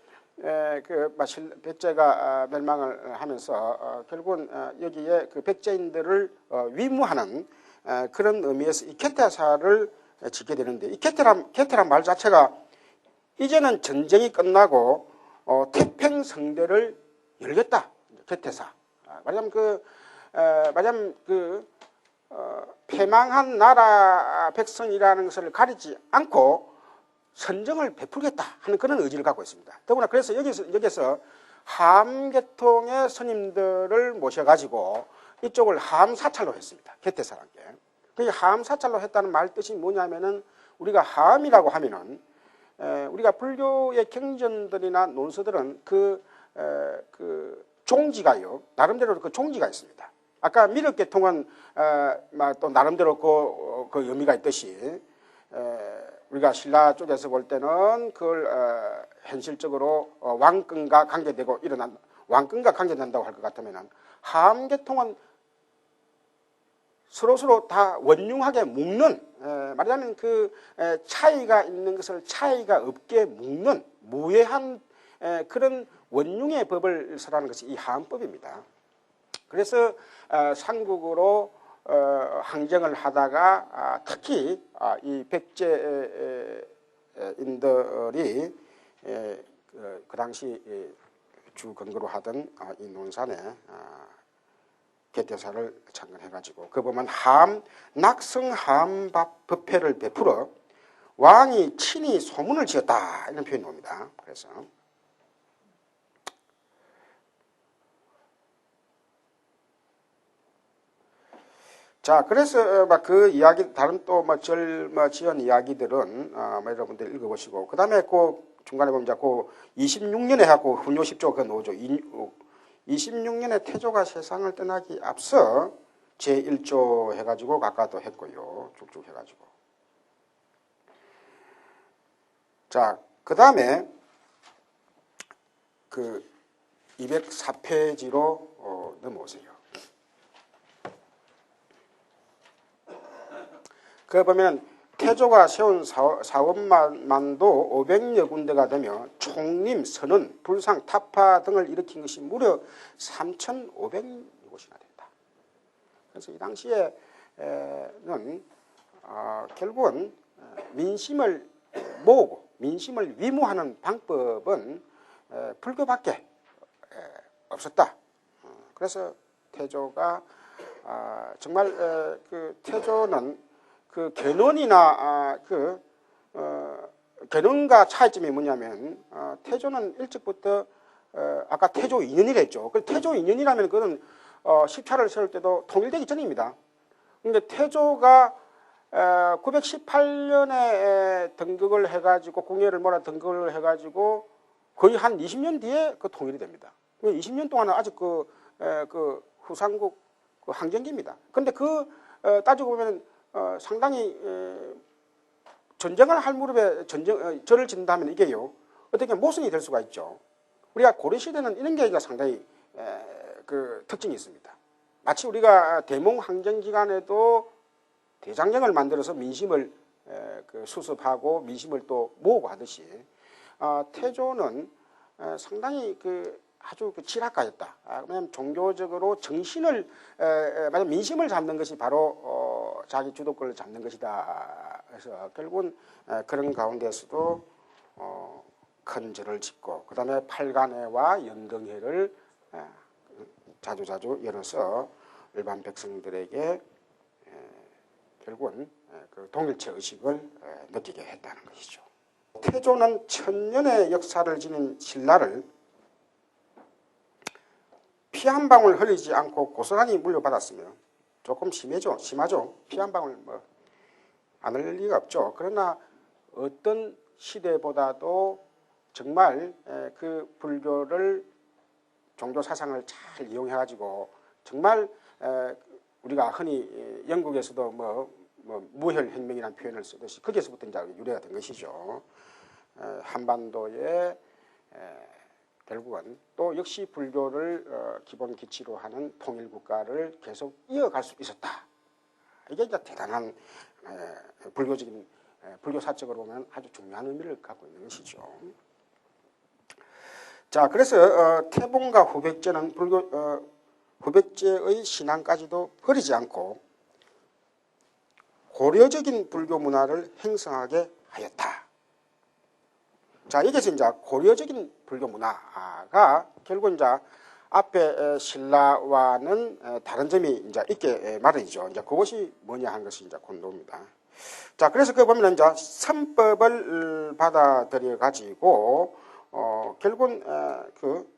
백제가 멸망을 하면서 결국은 여기에 그 백제인들을 위무하는 그런 의미에서 이 개태사를 짓게 되는데 이 개태란 말 자체가 이제는 전쟁이 끝나고 태평성대를 열겠다. 개태사. 말하자면 패망한 나라 백성이라는 것을 가리지 않고 선정을 베풀겠다 하는 그런 의지를 갖고 있습니다. 더구나 그래서 여기서 함계통의 스님들을 모셔가지고 이쪽을 함사찰로 했습니다. 개태사란 게. 그 함사찰로 했다는 말 뜻이 뭐냐면은 우리가 함이라고 하면은 우리가 불교의 경전들이나 논서들은 그 종지가요. 나름대로 그 종지가 있습니다. 아까 미륵계통은 또 나름대로 그 의미가 있듯이 우리가 신라 쪽에서 볼 때는 그걸 현실적으로 왕권과 관계되고 일어난 왕권과 관계된다고 할 것 같으면은 함계통은 서로 다 원융하게 묶는 말하자면 그 차이가 있는 것을 차이가 없게 묶는 무해한 그런 원융의 법을 설하는 것이 이 하음법입니다. 그래서 삼국으로 항쟁을 하다가 특히 이 백제인들이 그 당시 주 근거로 하던 이 논산에 개태사를 창건해가지고 그 보면 낙성함법회를 베풀어 왕이 친히 소문을 지었다 이런 표현이 옵니다. 그래서 그래서 그 이야기 다른 또 지은 이야기들은 여러분들 읽어보시고 그 다음에 그 중간에 보면 그 26년에 하고 훈요 10조 그 노조 26년에 태조가 세상을 떠나기 앞서 제1조 해가지고 아까도 했고요. 쭉쭉 해가지고. 그 다음에 그 204페이지로 넘어오세요. 그 보면 태조가 세운 사원만도 500여 군데가 되며 총림, 선원, 불상, 타파 등을 일으킨 것이 무려 3,500곳이나 된다. 그래서 이 당시에는 결국은 민심을 모으고 민심을 위무하는 방법은 불교밖에 없었다. 그래서 태조가 정말 그 태조는 그 견훤이나 견훤과 차이점이 뭐냐면 태조는 일찍부터 아까 태조 2년이라 했죠. 그 태조 2년이라면 그건 십차를 세울 때도 통일되기 전입니다. 그런데 태조가 918년에 등극을 해가지고 궁예를 몰아 등극을 해가지고 거의 한 20년 뒤에 그 통일이 됩니다. 20년 동안은 아직 그 후삼국 그 항쟁기입니다. 그런데 따지고 보면 상당히 전쟁을 할 무렵에 절을 짓는다면 이게요 어떻게 모순이 될 수가 있죠. 우리가 고려시대는 이런 게 상당히 그 특징이 있습니다. 마치 우리가 대몽 항쟁 기간에도 대장경을 만들어서 민심을 수습하고 민심을 또 모으고 하듯이 태조는 상당히 아주 지략가였다. 왜냐하면 종교적으로 정신을 민심을 잡는 것이 바로 자기 주도권을 잡는 것이다. 그래서 결국은 그런 가운데서도 큰 절을 짓고 그 다음에 팔간회와 연등회를 자주자주 열어서 일반 백성들에게 결국은 그 동일체 의식을 느끼게 했다는 것이죠. 태조는 천년의 역사를 지닌 신라를 피 한 방울 흘리지 않고 고스란히 물려받았으며 조금 심하죠. 피 한 방울 안 흘릴 리가 없죠. 그러나 어떤 시대보다도 정말 그 불교를 종교 사상을 잘 이용해가지고 정말 우리가 흔히 영국에서도 무혈혁명이라는 표현을 쓰듯이 거기에서부터 이제 유래가 된 것이죠. 한반도에 결국은 또 역시 불교를 기본 기치로 하는 통일국가를 계속 이어갈 수 있었다. 이게 이제 대단한 불교적인 불교사적으로 보면 아주 중요한 의미를 갖고 있는 것이죠. 자, 그래서 태봉과 후백제는 후백제의 신앙까지도 버리지 않고 고려적인 불교 문화를 형성하게 하였다. 자, 여기서 이제 고려적인 불교 문화가 결국 이제 앞에 신라와는 다른 점이 이제 있게 마련이죠. 이제 그것이 뭐냐 하는 것이 이제 본도입니다. 자, 그래서 그 보면 이제 선법을 받아들여 가지고 결국은 그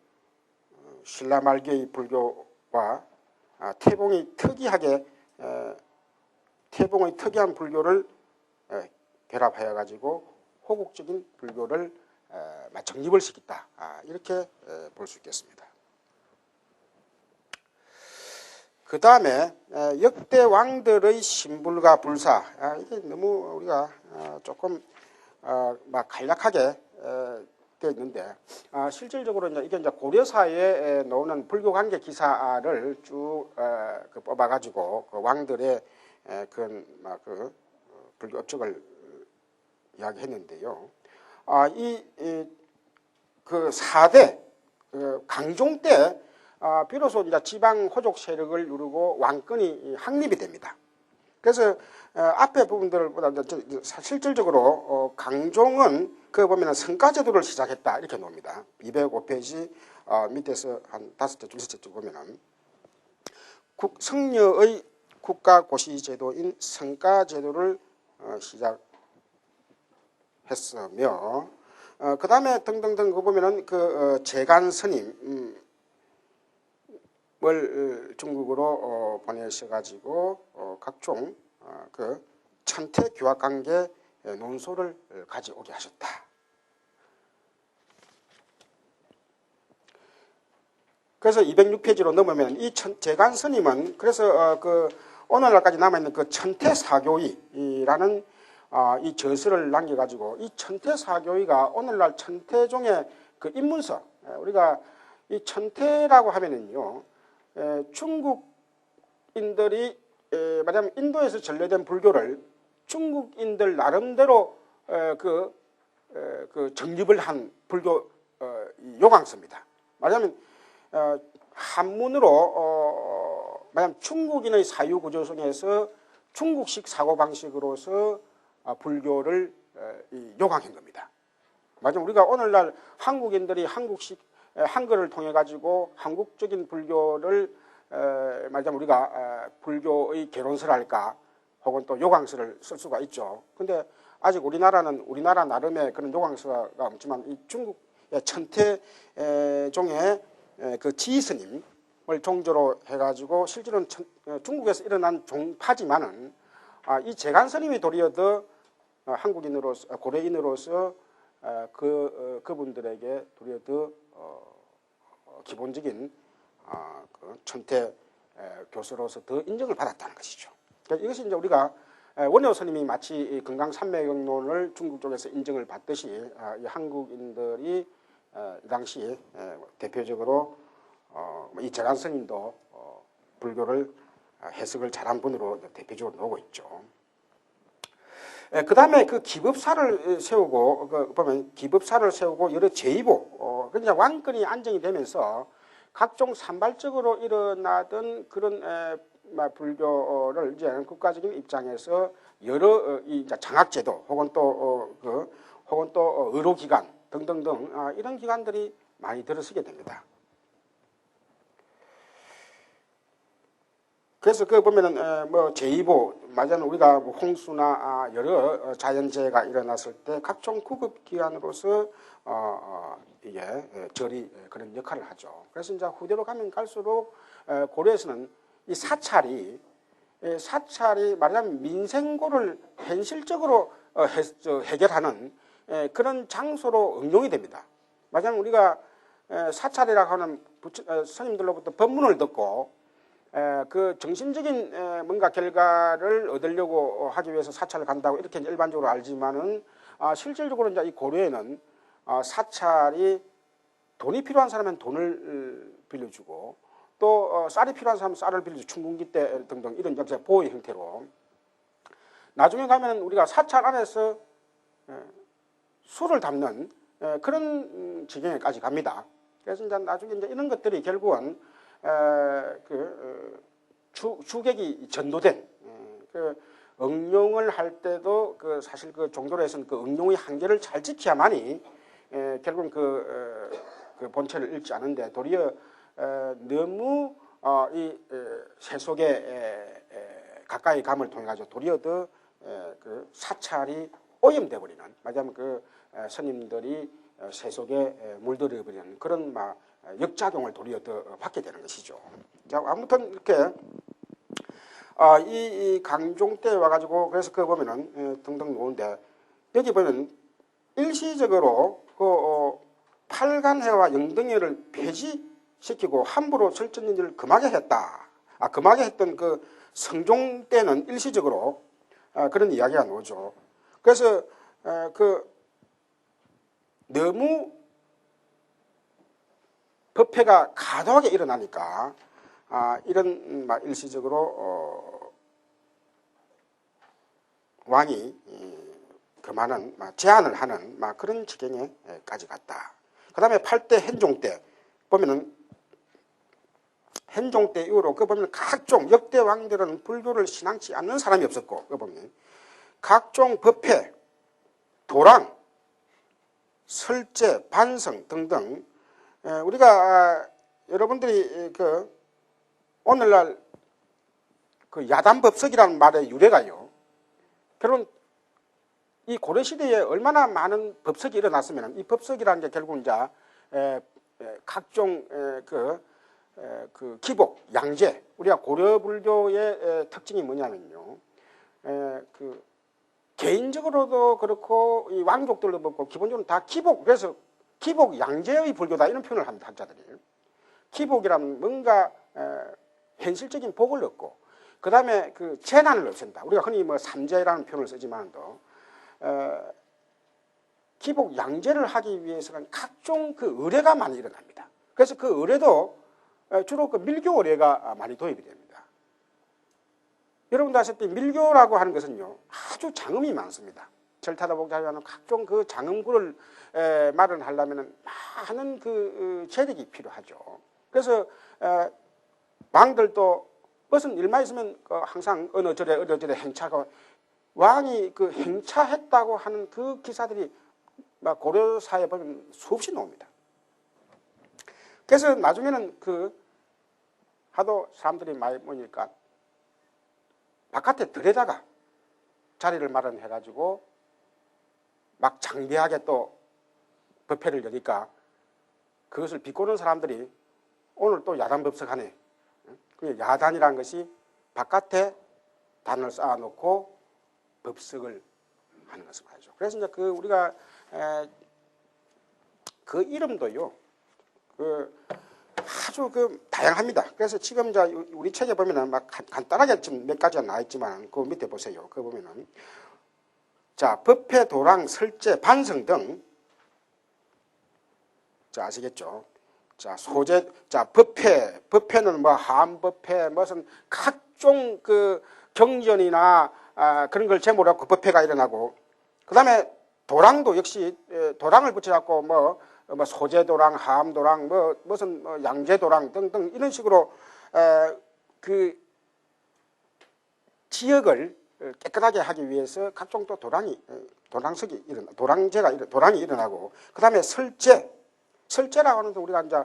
신라 말기의 불교와 태봉의 특이한 불교를 결합하여 가지고 호국적인 불교를 정립을 시켰다. 이렇게 볼 수 있겠습니다. 그 다음에 역대 왕들의 신불과 불사, 이게 너무 우리가 조금 막 간략하게 되어 있는데 실질적으로 이게 이제 고려사에 나오는 불교 관계 기사를 쭉 뽑아가지고 그 왕들의 그 불교 업적을 이야기했는데요. 그 4대 강종 때 비로소 이제 지방 호족 세력을 이루고 왕권이 확립이 됩니다. 그래서 앞에 부분들보다 실질적으로 강종은 그 보면은 성가제도를 시작했다 이렇게 나옵니다. 205페이지 밑에서 한 5째, 6째 보면은 성녀의 국가고시제도인 성가제도를 시작했으며 그 다음에 등등등 그 보면은 그 재간 스님을 중국으로 보내셔가지고 각종 그 천태 교학 관계 논소를 가져오게 하셨다. 그래서 206페이지로 넘으면 이 재간 스님은 그래서 그 오늘날까지 남아있는 그 천태사교이라는 이 저서를 남겨가지고 이 천태사교이가 오늘날 천태종의 그 입문서, 우리가 이 천태라고 하면은요, 중국인들이 말하자면 인도에서 전래된 불교를 중국인들 나름대로 그 정립을 한 불교 요강서입니다. 말하자면 한문으로 말하자면 중국인의 사유 구조 속에서 중국식 사고 방식으로서 불교를 요강한 겁니다. 말하자면 우리가 오늘날 한국인들이 한국식 한글을 통해 가지고 한국적인 불교를 말하자면 우리가 불교의 개론서랄까 혹은 또 요강서를 쓸 수가 있죠. 근데 아직 우리나라는 우리나라 나름의 그런 요강서가 없지만 이 중국의 천태종의 그 지스님을 종조로 해가지고 실제로는 중국에서 일어난 종파지만은 이 재간 스님이 도리어 더 한국인으로서 고려인으로서 그분들에게 도리어 더 기본적인 그 천태 교수로서 더 인정을 받았다는 것이죠. 그러니까 이것이 이제 우리가 원효 스님이 마치 금강산매경론을 중국 쪽에서 인정을 받듯이 이 한국인들이 이 당시 대표적으로 이 재간 스님도 불교를 해석을 잘한 분으로 대표적으로 나오고 있죠. 그 다음에 그 기법사를 세우고 보면 기법사를 세우고 여러 제의보 그러니까 왕권이 안정이 되면서 각종 산발적으로 일어나던 그런 불교를 이제 국가적인 입장에서 여러 이제 장학제도 혹은 또 의료기관 등등등 이런 기관들이 많이 들어서게 됩니다. 그래서 그 보면은 뭐 제2보 맞아는 우리가 뭐 홍수나 여러 자연재해가 일어났을 때 각종 구급기관으로서 이게 절이 그런 역할을 하죠. 그래서 이제 후대로 가면 갈수록 고려에서는 이 사찰이 말하자면 민생고를 현실적으로 해결하는 그런 장소로 응용이 됩니다. 말하자면 우리가 사찰이라고 하는 스님들로부터 법문을 듣고 그 정신적인 뭔가 결과를 얻으려고 하기 위해서 사찰을 간다고 이렇게 일반적으로 알지만은 실질적으로 이제 이 고려에는 사찰이 돈이 필요한 사람은 돈을 빌려주고 또 쌀이 필요한 사람은 쌀을 빌려주고 춘궁기 때 등등 이런 보호 형태로 나중에 가면 우리가 사찰 안에서 술을 담는 그런 지경에까지 갑니다. 그래서 이제 나중에 이제 이런 것들이 결국은 주객이 전도된 응용을 할 때도 사실 그 종교에서는 그 응용의 한계를 잘 지켜야만이 결국은 그 본체를 잃지 않은데 도리어 너무 이 세속에 가까이 감을 통해 가지고 도리어 더 그 사찰이 오염돼 버리는 말하자면 그 스님들이 세속에 물들어 버리는 그런 역작용을 도리어 더 받게 되는 것이죠. 자, 아무튼 이렇게 이 강종 때 와가지고 그래서 그 보면은 등등 놓은데 여기 보면 일시적으로 그 팔간회와 영등회를 폐지시키고 함부로 설전인지를 금하게 했다. 금하게 했던 그 성종 때는 일시적으로 그런 이야기가 나오죠. 그래서 너무 법회가 과도하게 일어나니까 이런 일시적으로 왕이 그만한 제한을 하는 그런 지경에까지 갔다. 그 다음에 8대 현종 때 보면은 현종 때 이후로 그 보면 각종 역대 왕들은 불교를 신앙치 않는 사람이 없었고 그 보면 각종 법회, 도랑, 설제, 반성 등등 우리가 여러분들이 그 오늘날 그 야단법석이라는 말의 유래가요. 결국은 이 고려 시대에 얼마나 많은 법석이 일어났으면 이 법석이라는 게 결국 이제 각종 그 기복, 양제 우리가 고려 불교의 특징이 뭐냐면요. 그 개인적으로도 그렇고 이 왕족들도 그렇고 기본적으로 다 기복 그래서 기복 양제의 불교다 이런 표현을 합니다. 학자들이. 기복이라면 뭔가 현실적인 복을 얻고 그 다음에 그 재난을 없앤다. 우리가 흔히 뭐 삼재라는 표현을 쓰지만도 기복 양제를 하기 위해서는 각종 그 의례가 많이 일어납니다. 그래서 그 의례도 주로 그 밀교 의례가 많이 도입이 됩니다. 여러분도 아시다시피 밀교라고 하는 것은요 아주 장음이 많습니다. 절타다 복잡하는 각종 그 장음구를 마련하려면 많은 그 재력이 필요하죠. 그래서 왕들도 무슨 일만 있으면 항상 어느 절에 행차가 왕이 그 행차했다고 하는 그 기사들이 고려사에 보면 수없이 나옵니다. 그래서 나중에는 하도 사람들이 많이 모이니까 바깥에 들에다가 자리를 마련해가지고 막 장대하게 또 법회를 여니까 그것을 비꼬는 사람들이 오늘 또 야단법석하네. 그 야단이라는 것이 바깥에 단을 쌓아놓고 법석을 하는 것을 말이죠. 그래서 이제 우리가 그 이름도요, 아주 다양합니다. 그래서 지금 이제 우리 책에 보면은 간단하게 지금 몇 가지가 나와 있지만 그 밑에 보세요. 그 보면은 자 법회, 도랑, 설제, 반성 등 자 아시겠죠? 자 소재, 자 법회는 뭐 하암법회 무슨 각종 그 경전이나 그런 걸 제목으로 하고 법회가 일어나고 그 다음에 도랑도 역시 도랑을 붙여갖고 뭐 소제도랑, 하암도랑, 무슨 양제도랑 등등 이런 식으로 그 지역을 깨끗하게 하기 위해서 각종 또 도랑이 일어나고 그 다음에 설제라고 하는 데 우리가 이제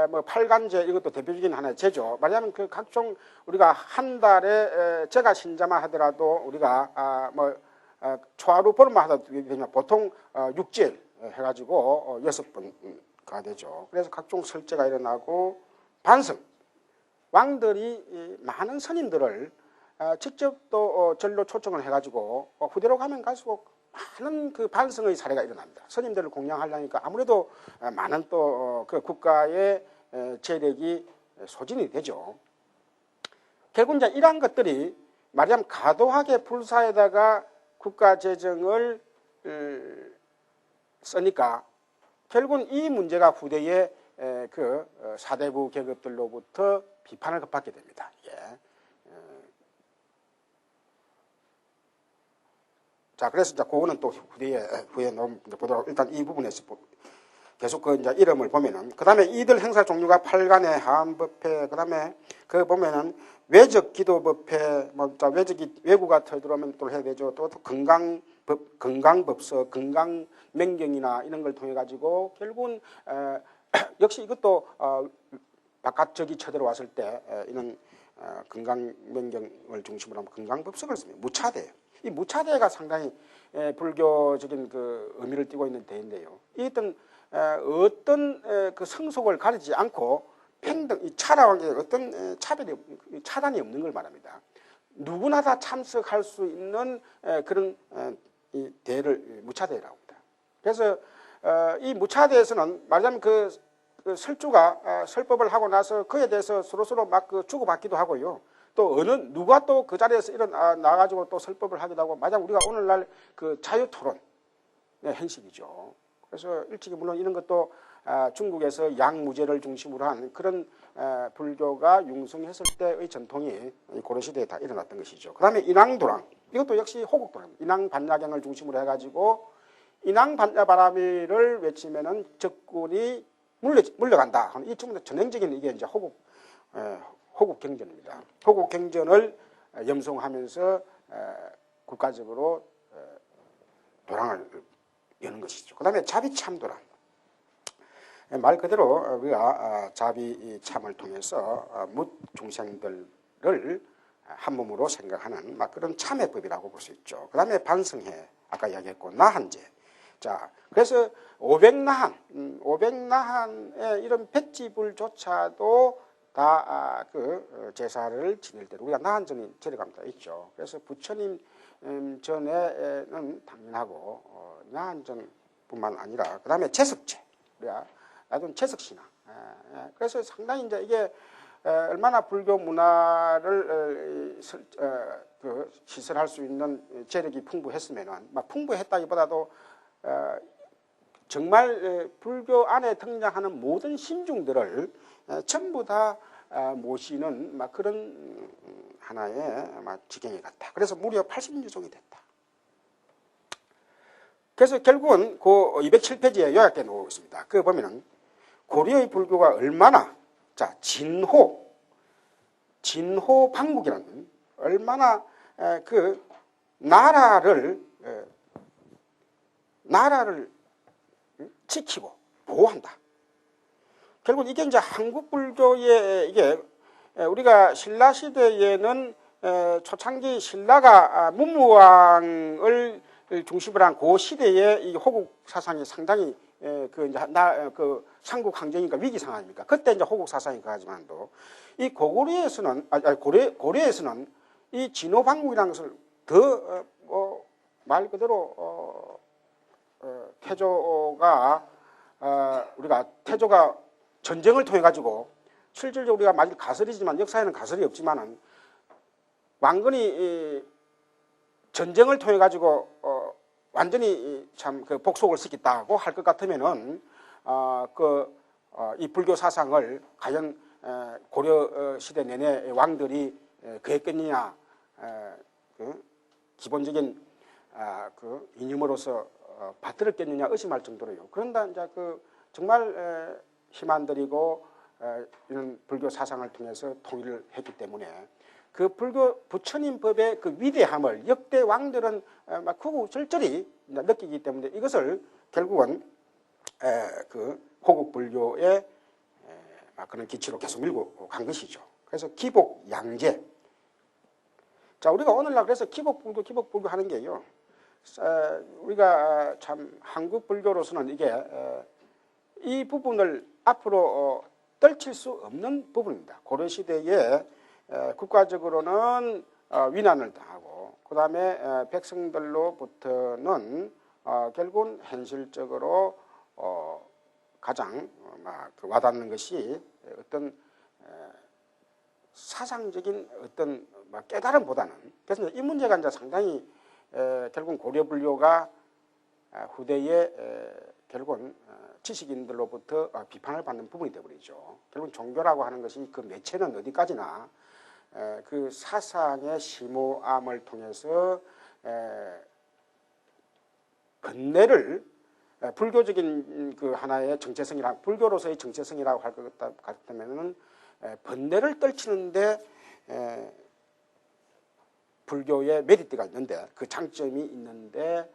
뭐 팔간제 이것도 대표적인 하나의 제죠. 말하자면 그 각종 우리가 한 달에 제가 신자만 하더라도 우리가 초하루 보름만 하다 되면 보통 6질 해가지고 6번가 되죠. 그래서 각종 설제가 일어나고 반성. 왕들이 많은 선임들을 직접 또 절로 초청을 해가지고 후대로 가면 갈수록 많은 그 반성의 사례가 일어납니다. 선임들을 공양하려니까 아무래도 많은 또 그 국가의 재력이 소진이 되죠. 결국 이제 이러한 것들이 말하자면 과도하게 불사에다가 국가 재정을 쓰니까 결국은 이 문제가 후대에 그 사대부 계급들로부터 비판을 받게 됩니다. 예. 자, 그래서 이제 그거는 또 후에 보도록 일단 이 부분에서 계속 그 이제 이름을 보면은 그 다음에 이들 행사 종류가 팔간의 하암법회 그 다음에 그 보면은 외적 기도법회 뭐 외구가 들어오면 또 해야 되죠. 또 건강법서 건강맹경이나 이런 걸 통해 가지고 결국은 역시 이것도 바깥적이 쳐들어왔을 때 이런 건강맹경을 중심으로 하면 건강법석을 씁니다. 무차대. 이 무차대가 상당히 불교적인 그 의미를 띠고 있는 대인데요. 이 어떤 그 성속을 가리지 않고 평등, 이 차라는 게 어떤 차단이 없는 걸 말합니다. 누구나 다 참석할 수 있는 그런 이 대를 무차대라고 합니다. 그래서 이 무차대에서는 말하자면 그 설주가 설법을 하고 나서 그에 대해서 서로서로 막 그 주고받기도 하고요. 또 누가 또 그 자리에서 나가지고 또 설법을 하기도 하고, 마냥 우리가 오늘날 그 자유토론 행식이죠. 그래서 일찍이 물론 이런 것도 중국에서 양무제를 중심으로 한 그런 불교가 융성했을 때의 전통이 고려시대에 다 일어났던 것이죠. 그 다음에 인왕도랑, 이것도 역시 호국도랑입니다. 인왕반야경을 중심으로 해가지고 인왕반야바라미를 외치면은 적군이 물러간다 하는 이 전형적인 이게 이제 호국경전입니다. 호국경전을 염송하면서 국가적으로 도랑을 여는 것이죠. 그 다음에 자비참도랑. 말 그대로 우리가 자비참을 통해서 뭇중생들을 한 몸으로 생각하는 막 그런 참회법이라고 볼 수 있죠. 그 다음에 반성회, 아까 이야기했고, 나한제. 자, 그래서 500나한의 이런 백지불조차도 다 그 제사를 지낼 때 우리가 나한전이 제려갑니다 있죠. 그래서 부처님 전에는 당연하고 나한전뿐만 아니라 그 다음에 제석제, 우리가 나도 제석신앙. 그래서 상당히 이제 이게 얼마나 불교 문화를 시설할 수 있는 재력이 풍부했으면은, 막 풍부했다기보다도 정말 불교 안에 등장하는 모든 신중들을 전부 다 모시는 막 그런 하나의 지경에 갔다. 그래서 무려 80유종이 됐다. 그래서 결국은 그 207페이지에 요약해 놓고 있습니다. 그 보면은 고려의 불교가 얼마나, 자, 진호 방국이라는 얼마나 그 나라를 지키고 보호한다. 결국 이게 이제 한국 불교의 이게 우리가 신라 시대에는 초창기 신라가 문무왕을 중심으로 한 그 시대에 이 호국 사상이 상당히 그 삼국 항쟁이니까 위기 상황입니까? 그때 이제 호국 사상이 가지만도 이 고구려에서는 고려에서는 이 진호방국이라는 것을 더 말 그대로 태조가 전쟁을 통해 가지고 실질적으로 우리가 많이 가설이지만 역사에는 가설이 없지만은 왕건이 전쟁을 통해 가지고 완전히 참 그 복속을 시켰다고 할 것 같으면은 이 불교 사상을 과연 고려 시대 내내 왕들이 그했겠느냐, 기본적인 그 이념으로서 받들었겠느냐 의심할 정도로요. 그런다 이제 정말 힘 안 들이고 이런 불교 사상을 통해서 통일을 했기 때문에 그 불교 부처님 법의 그 위대함을 역대 왕들은 막 구구절절히 느끼기 때문에 이것을 결국은 그 호국 불교의 그런 기치로 계속 밀고 간 것이죠. 그래서 기복 양제. 자, 우리가 오늘날 그래서 기복불교 하는 게요. 우리가 참 한국 불교로서는 이게 이 부분을 앞으로 떨칠 수 없는 부분입니다. 고려 시대에 국가적으로는 위난을 당하고 그 다음에 백성들로부터는 결국은 현실적으로 가장 와닿는 것이 어떤 사상적인 어떤 깨달음보다는, 그래서 이 문제가 이제 상당히 결국 고려 불교가 후대에 결국은 지식인들로부터 비판을 받는 부분이 되어버리죠. 결국 종교라고 하는 것이 그 매체는 어디까지나 그 사상의 심오함을 통해서 번뇌를 불교적인 그 하나의 정체성이라, 불교로서의 정체성이라고 할 것 같다면은 번뇌를 떨치는데 불교의 메리트가 있는데, 그 장점이 있는데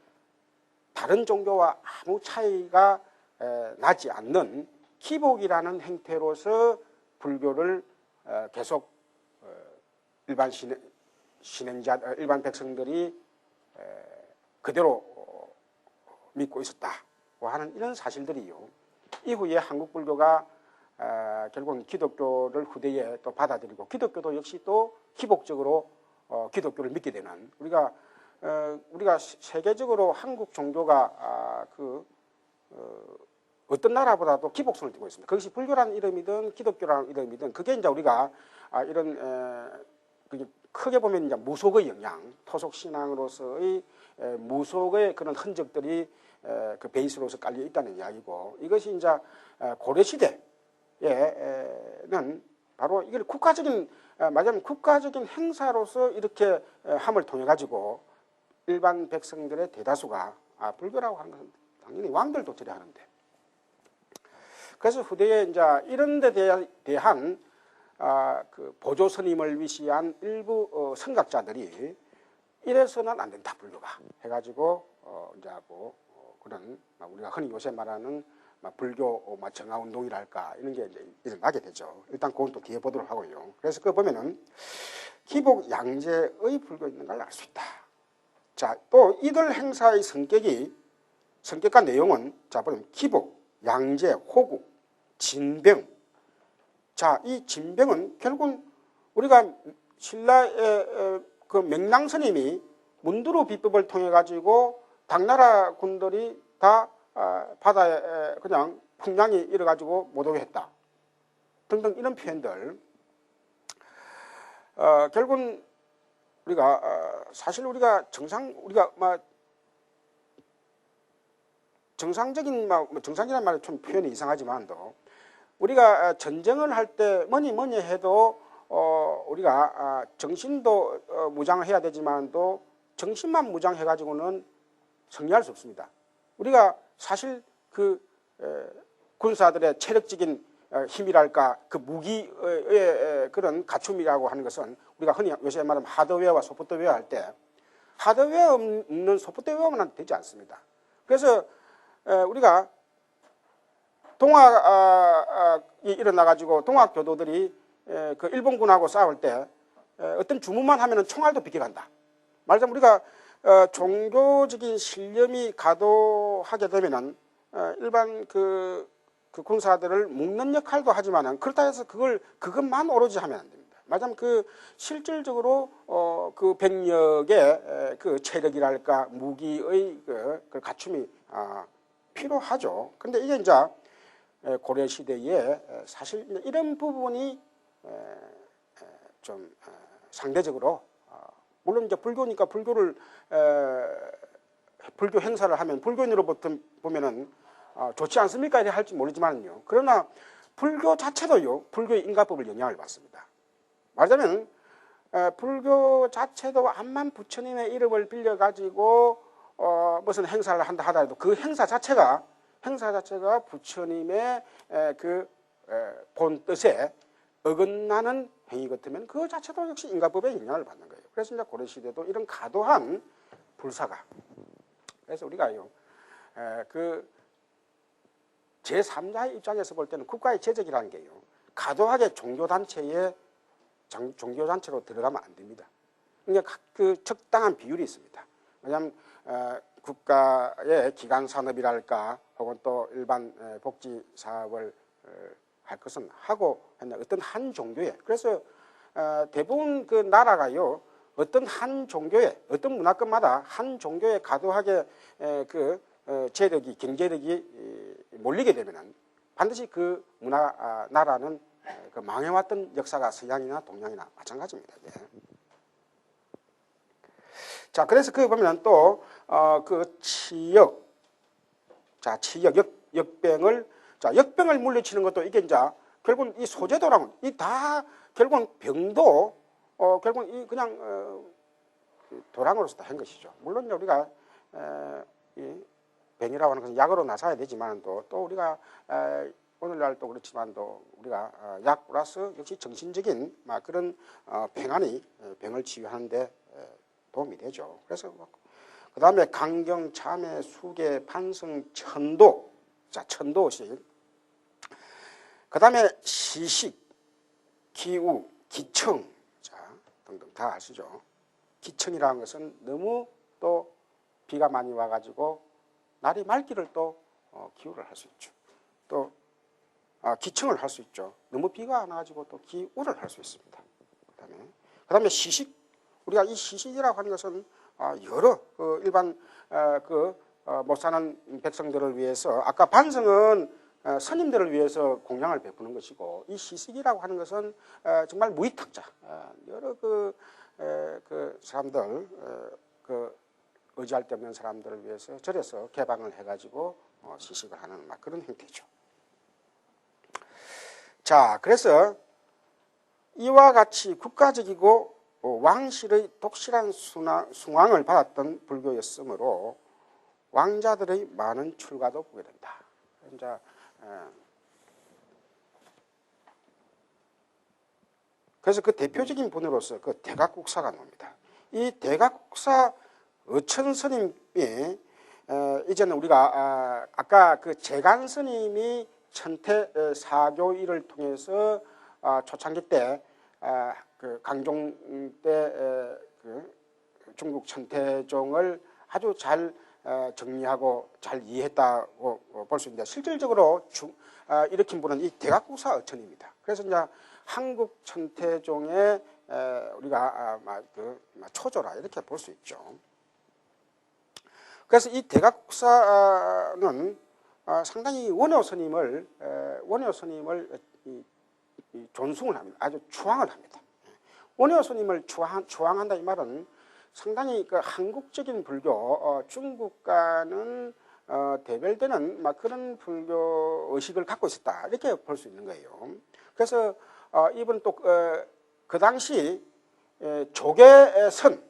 다른 종교와 아무 차이가 나지 않는 기복이라는 행태로서 불교를 계속 일반 신행자, 일반 백성들이 그대로 믿고 있었다고 하는 이런 사실들이요. 이후에 한국 불교가 결국은 기독교를 후대에 또 받아들이고, 기독교도 역시 또 기복적으로 기독교를 믿게 되는, 우리가 세계적으로 한국 종교가 어떤 나라보다도 기복성을 띠고 있습니다. 그것이 불교라는 이름이든 기독교라는 이름이든, 그게 이제 우리가 이런 크게 보면 이제 무속의 영향, 토속 신앙으로서의 무속의 그런 흔적들이 그 베이스로서 깔려 있다는 이야기고, 이것이 이제 고려 시대에는 바로 이걸 국가적인, 말하자면 국가적인 행사로서 이렇게 함을 통해 가지고 일반 백성들의 대다수가 불교라고 하는 것은 당연히 왕들도 저래 하는데, 그래서 후대에 이제 이런 데 대한 그 보조 스님을 위시한 일부 선각자들이 이래서는 안 된다 불교가 해가지고 이제 그런 우리가 흔히 요새 말하는 불교 정화 운동이랄까 이런 게 이제 일어나게 되죠. 일단 그건 또 뒤에 보도록 하고요. 그래서 그 보면은 기복 양제의 불교 있는 걸 알 수 있다. 자, 또 이들 행사의 성격과 내용은, 자 보면 기복, 양제, 호국, 진병. 자, 이 진병은 결국은 우리가 신라의 그 명랑스님이 문두루 비법을 통해 가지고 당나라 군들이 다 바다에 그냥 풍랑이 일어 가지고 못 오게 했다 등등 이런 표현들, 결국은 우리가 사실 우리가 정상이라는 말이 좀 표현이 이상하지만도, 우리가 전쟁을 할 때 뭐니 해도 우리가 정신도 무장을 해야 되지만도 정신만 무장해 가지고는 승리할 수 없습니다. 우리가 사실 그 군사들의 체력적인 힘이랄까, 그 무기의 그런 갖춤이라고 하는 것은 우리가 흔히 요새 말하면 하드웨어와 소프트웨어 할 때, 하드웨어 없는 소프트웨어만 되지 않습니다. 그래서 우리가 동학이 일어나가지고 동학교도들이 그 일본군하고 싸울 때 어떤 주문만 하면은 총알도 비껴간다. 말하자면 우리가 종교적인 신념이 가도하게 되면은 일반 그 군사들을 묶는 역할도 하지만은, 그렇다 해서 그것만 오로지 하면 안 됩니다. 말하자면 실질적으로 그 병력의 그 체력이랄까 무기의 그 갖춤이 필요하죠. 근데 이게 이제 고려 시대에 사실 이런 부분이 좀 상대적으로, 물론 이제 불교니까 불교 행사를 하면 불교인으로부터 보면은 좋지 않습니까? 이렇게 할지 모르지만요. 그러나 불교 자체도요, 불교의 인가법을 영향을 받습니다. 말하자면 불교 자체도 암만 부처님의 이름을 빌려가지고 무슨 행사를 한다 하더라도 그 행사 자체가 부처님의 그 본 뜻에 어긋나는 행위 같으면 그 자체도 역시 인가법에 영향을 받는 거예요. 그래서 이제 고려 시대도 이런 과도한 불사가, 그래서 우리가요 그 제3자의 입장에서 볼 때는 국가의 제적이라는 게요, 과도하게 종교단체로 들어가면 안 됩니다. 그러니까 그 적당한 비율이 있습니다. 왜냐하면 국가의 기관 산업이랄까 혹은 또 일반 복지 사업을 할 것은 하고 어떤 한 종교에, 그래서 대부분 그 나라가요 어떤 한 종교에, 어떤 문화권마다 한 종교에 과도하게 재력이, 경제력이 몰리게 되면은 반드시 그 나라는 그 망해왔던 역사가 서양이나 동양이나 마찬가지입니다. 예. 자, 그래서 그 보면 또 그 치역, 자, 치역, 역병을, 자, 역병을 물리치는 것도 이게 이제 결국은 이 소제도랑은 이 다 결국은 병도 결국은 이 그냥 도랑으로서 다 한 것이죠. 물론 이제 우리가 이 병이라고 하는 것은 약으로 나서야 되지만 또 우리가 오늘날 또 그렇지만도 우리가 약 플러스 역시 정신적인 그런 평안이 병을 치유하는데 도움이 되죠. 그래서 그 다음에 강경, 참회, 수계, 판성, 천도, 자, 천도식. 그 다음에 시식, 기우, 기청, 자, 등등 다 아시죠? 기청이라는 것은 너무 또 비가 많이 와가지고 날이 맑기를 또 기우를 할 수 있죠. 또 기청을 할 수 있죠. 너무 비가 안 와가지고 또 기우를 할 수 있습니다. 그 다음에 시식, 우리가 이 시식이라고 하는 것은 여러 일반 못 사는 백성들을 위해서, 아까 반성은 스님들을 위해서 공양을 베푸는 것이고, 이 시식이라고 하는 것은 정말 무위탁자, 여러 그 사람들, 의지할 데 없는 사람들을 위해서 절에서 개방을 해가지고 시식을 하는 그런 형태죠. 자, 그래서 이와 같이 국가적이고 왕실의 독실한 숭앙을 받았던 불교였으므로 왕자들의 많은 출가도 보게 된다. 이제 그래서 그 대표적인 분으로서 그 대각국사가 나옵니다. 이 대각국사 어천스님이 이제는 우리가 아까 그 재간스님이 천태 사교일을 통해서 초창기 때 그 강종 때 그 중국 천태종을 아주 잘 정리하고 잘 이해했다고 볼 수 있는데, 실질적으로 일으킨 분은 이 대각국사 어천입니다. 그래서 이제 한국 천태종의 우리가 초조라 이렇게 볼 수 있죠. 그래서 이 대각국사는 상당히 원효 스님을 존숭을 합니다. 아주 추앙을 합니다. 원효 스님을 추앙한다 이 말은 상당히 그 한국적인 불교, 중국과는 대별되는 그런 불교 의식을 갖고 있었다 이렇게 볼 수 있는 거예요. 그래서 이분 또 그 당시 조계선,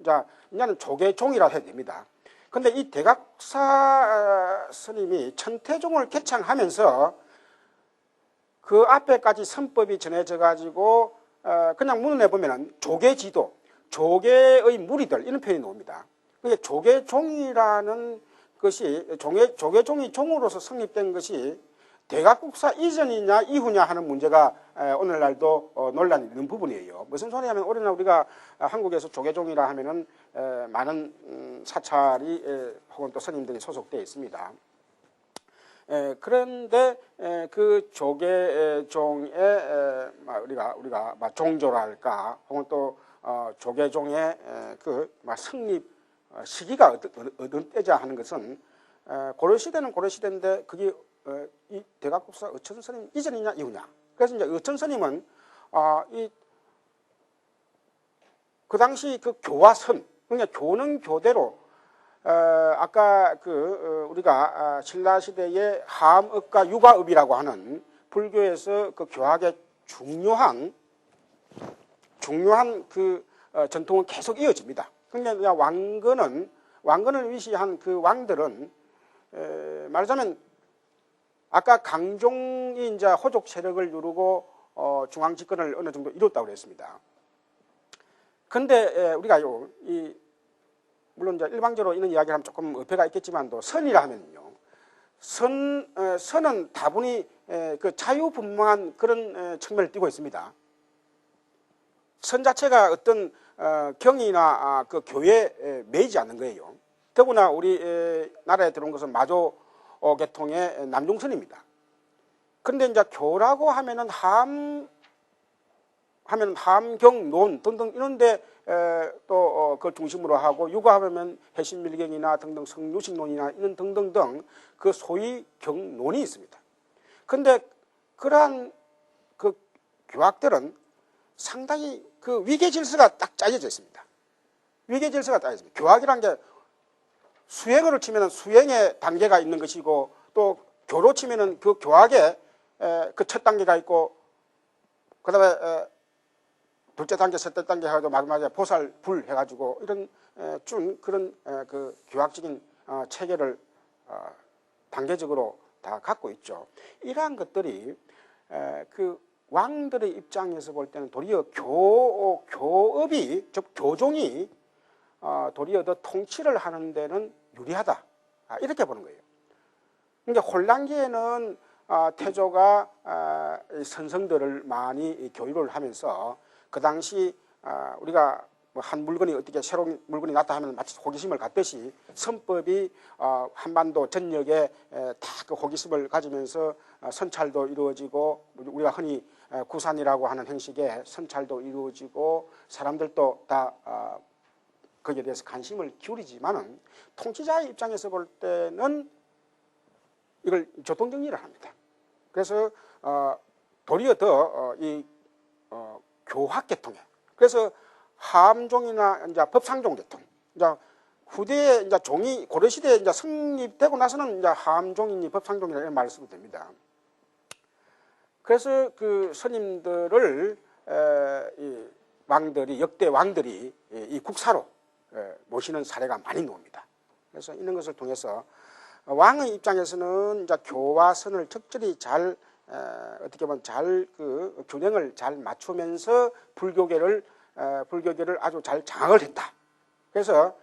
자, 이제는 조계종이라 해야 됩니다. 근데 이 대각사 스님이 천태종을 개창하면서 그 앞에까지 선법이 전해져 가지고 그냥 문헌에 보면은 조계지도, 조계의 무리들 이런 표현이 나옵니다. 그게 조계종이라는 것이 조계종이 종으로서 성립된 것이 대각국사 이전이냐 이후냐 하는 문제가 오늘날도 논란이 있는 부분이에요. 무슨 소리냐면 오늘날 우리가 한국에서 조계종이라 하면은 많은 사찰이 혹은 또 스님들이 소속되어 있습니다. 그런데 그 조계종의 우리가 종조랄까 혹은 또 조계종의 그 성립 시기가 어떤 때자 하는 것은 고려시대는 고려시대인데 그게 이 대각국사 어천스님 이전이냐 이후냐. 그래서 이제 어천스님은 그 당시 그 교화선, 그러니까 교는 교대로 아까 우리가 신라시대의 하암업과 유가업이라고 하는 불교에서 그 교학의 중요한 그 전통은 계속 이어집니다. 그러니까 왕건을 위시한 그 왕들은 말하자면 아까 강종이 이제 호족 세력을 이루고 중앙 집권을 어느 정도 이뤘다고 그랬습니다. 근데 우리가요, 물론 이제 일방적으로 이런 이야기를 하면 조금 어폐가 있겠지만도 선이라 하면요, 선은 다분히 그 자유분방한 그런 측면을 띠고 있습니다. 선 자체가 어떤 경이나 그 교회에 매이지 않는 거예요. 더구나 우리 나라에 들어온 것은 마조 계통의 남중선입니다. 그런데 이제 교라고 하면은 함경론 등등 이런데 또 그걸 중심으로 하고 육아하면 해신밀경이나 등등 성유식론이나 이런 등등등 그 소위 경론이 있습니다. 그런데 그러한 그 교학들은 상당히 그 위계 질서가 딱 짜여져 있습니다. 위계 질서가 짜여져 있습니다. 교학이란 게 수행어를 치면은 수행의 단계가 있는 것이고 또 교로 치면은 그 교학에 그 첫 단계가 있고 그다음에 둘째 단계, 셋째 단계 해가지고 마지막에 보살, 불 해가지고 이런 준 그런 그 교학적인 체계를 단계적으로 다 갖고 있죠. 이러한 것들이 그 왕들의 입장에서 볼 때는 도리어 교업이 즉 교종이 도리어 더 통치를 하는 데는 유리하다 이렇게 보는 거예요. 그러니까 혼란기에는 태조가 선성들을 많이 교육을 하면서 그 당시 우리가 뭐 한 물건이 어떻게 새로운 물건이 나타나면 마치 호기심을 갖듯이 선법이 한반도 전역에 다 그 호기심을 가지면서 선찰도 이루어지고 우리가 흔히 구산이라고 하는 형식의 선찰도 이루어지고 사람들도 다 거기에 대해서 관심을 기울이지만은 통치자의 입장에서 볼 때는 이걸 교통정리를 합니다. 그래서 도리어 더 이 교학계통에 그래서 함종이나 이제 법상종 계통 이제 후대에 이제 종이 고려 시대에 이제 성립되고 나서는 이제 함종이니 법상종이라 이런 말을 쓰면 됩니다. 그래서 그 스님들을 이 왕들이 역대 왕들이 이 국사로 모시는 사례가 많이 나옵니다. 그래서 이런 것을 통해서 왕의 입장에서는 이제 교와 선을 적절히 잘 어떻게 보면 잘 그 균형을 잘 맞추면서 불교계를 아주 잘 장악을 했다. 그래서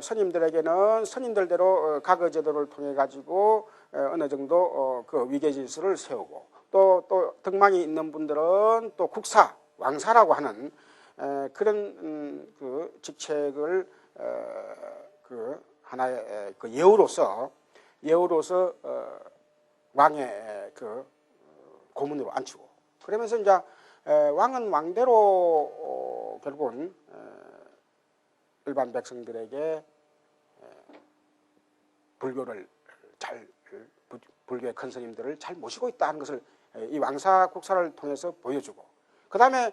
스님들에게는 스님들대로 가거 제도를 통해 가지고 어느 정도 그 위계 질서를 세우고 또 덕망이 있는 분들은 또 국사 왕사라고 하는 그런 그 직책을 그 하나의 그 예우로서 왕의 그 고문으로 앉히고 그러면서 이제 왕은 왕대로 결국은 일반 백성들에게 불교를 잘 불교의 큰 스님들을 잘 모시고 있다는 것을 이 왕사 국사를 통해서 보여주고 그 다음에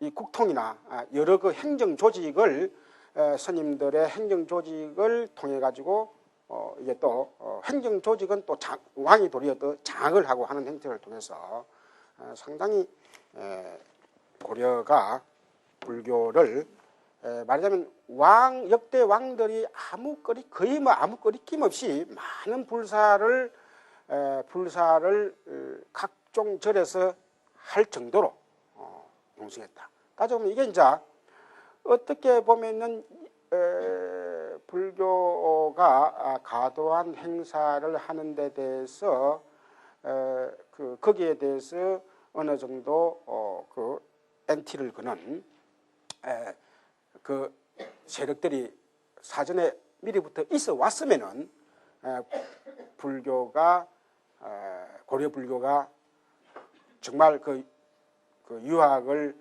이 국통이나 여러 그 행정 조직을 스님들의 행정 조직을 통해 가지고 이게 또 행정 조직은 또 왕이 도리어 또 장악을 하고 하는 행태를 통해서 상당히 고려가 불교를 말하자면 역대 왕들이 거의 뭐 아무 거리낌 없이 많은 불사를 각종 절에서 할 정도로 용성했다. 따져보면 이게 이제 어떻게 보면은 불교가 과도한 행사를 하는 데 대해서 거기에 대해서 어느 정도 그 엔티를 거는 그 세력들이 사전에 미리부터 있어 왔으면은 고려 불교가 정말 그 유학을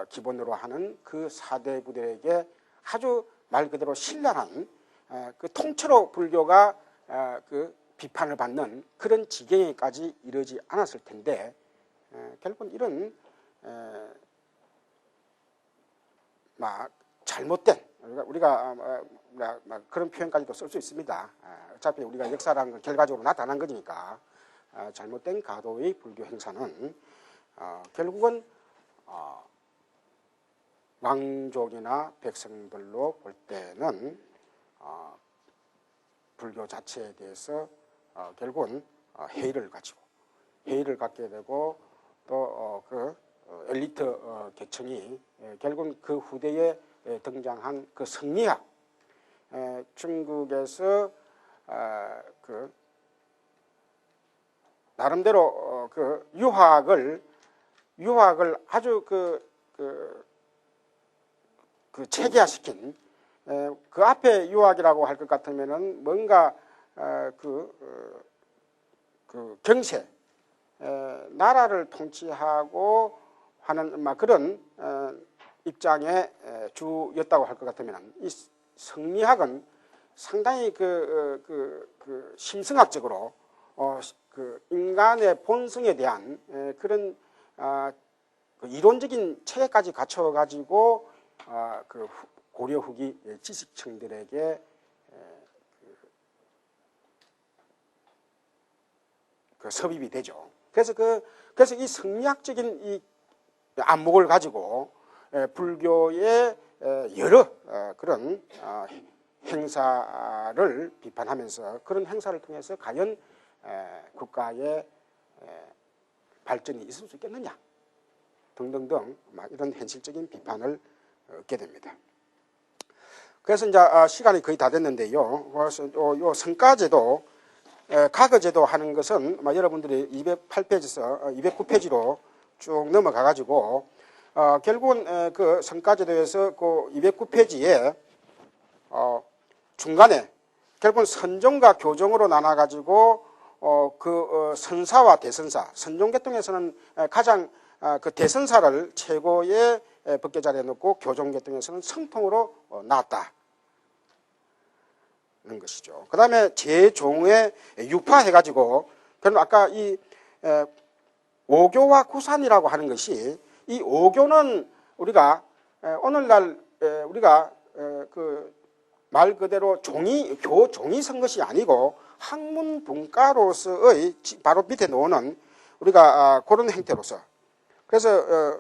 기본으로 하는 그 사대부들에게 아주 말 그대로 신랄한 그 통째로 불교가 그 비판을 받는 그런 지경에까지 이르지 않았을 텐데 결국은 이런 막 잘못된 우리가 그런 표현까지도 쓸 수 있습니다. 어차피 우리가 역사라는 건 결과적으로 나타난 거니까 잘못된 가도의 불교 행사는 결국은 왕족이나 백성들로 볼 때는 불교 자체에 대해서 결국은 회의를 갖게 되고 또 그 엘리트 계층이 결국은 그 후대에 등장한 그 성리학 중국에서 그 나름대로 그 유학을 아주 그 체계화시킨 그 앞에 유학이라고 할 것 같으면은 뭔가 그 경세 나라를 통치하고 하는 막 그런 입장의 주였다고 할 것 같으면 이 성리학은 상당히 그 심성학적으로 그 인간의 본성에 대한 그런 그 이론적인 체계까지 갖춰 가지고 그 고려 후기 지식층들에게 그 섭입이 되죠. 그래서 이 성리학적인 이 안목을 가지고 불교의 여러 그런 행사를 비판하면서 그런 행사를 통해서 과연 국가의 발전이 있을 수 있겠느냐 등등등 막 이런 현실적인 비판을 얻게 됩니다. 그래서 이제 시간이 거의 다 됐는데요. 요 성가제도, 가거제도 하는 것은 여러분들이 208페이지에서 209페이지로 쭉 넘어가 가지고 결국은 그 성가제도에서 그 209페이지에 중간에 결국은 선종과 교종으로 나눠 가지고 선사와 대선사, 선종계통에서는 가장 그 대선사를 최고의 법계자리에 놓고 교종계통에서는 성통으로 나왔다는 것이죠. 그 다음에 제종의 유파해가지고 결국 아까 이 오교와 구산이라고 하는 것이 이 오교는 우리가 오늘날 우리가 그 말 그대로 교종이 선 것이 아니고 학문 분과로서의 바로 밑에 놓는 우리가 그런 형태로서 그래서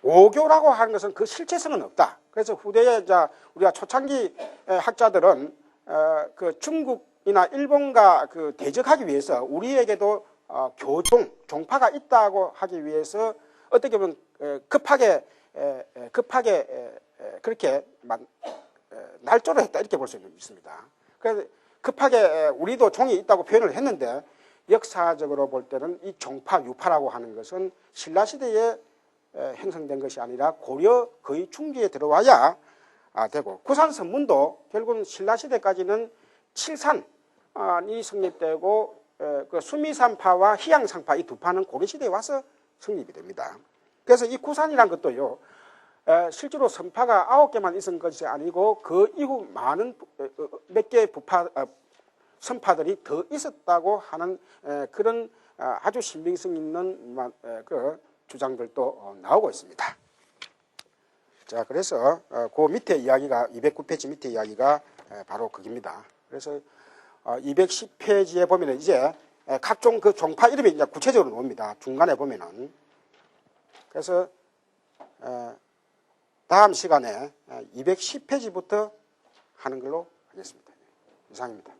오교라고 하는 것은 그 실체성은 없다. 그래서 후대에 우리가 초창기 학자들은 그 중국이나 일본과 그 대적하기 위해서 우리에게도 종파가 있다고 하기 위해서 어떻게 보면 급하게 그렇게 날조를 했다 이렇게 볼 수 있습니다. 그래서 급하게 우리도 종이 있다고 표현을 했는데 역사적으로 볼 때는 이 종파, 유파라고 하는 것은 신라시대에 형성된 것이 아니라 고려 거의 중기에 들어와야 되고 구산 선문도 결국은 신라시대까지는 칠산이 성립되고 그 수미산파와 희양상파 이 두 파는 고려시대에 와서 성립이 됩니다. 그래서 이 구산이라는 것도요 실제로 선파가 9개만 있은 것이 아니고 그 이후 많은 몇 개의 선파들이 더 있었다고 하는 그런 아주 신빙성 있는 그 주장들도 나오고 있습니다. 자, 그래서 그 밑에 이야기가 209페이지 밑에 이야기가 바로 그겁니다. 그래서 210페이지에 보면은 이제 각종 그 종파 이름이 이제 구체적으로 나옵니다. 중간에 보면은. 그래서 다음 시간에 210페이지부터 하는 걸로 하겠습니다. 이상입니다.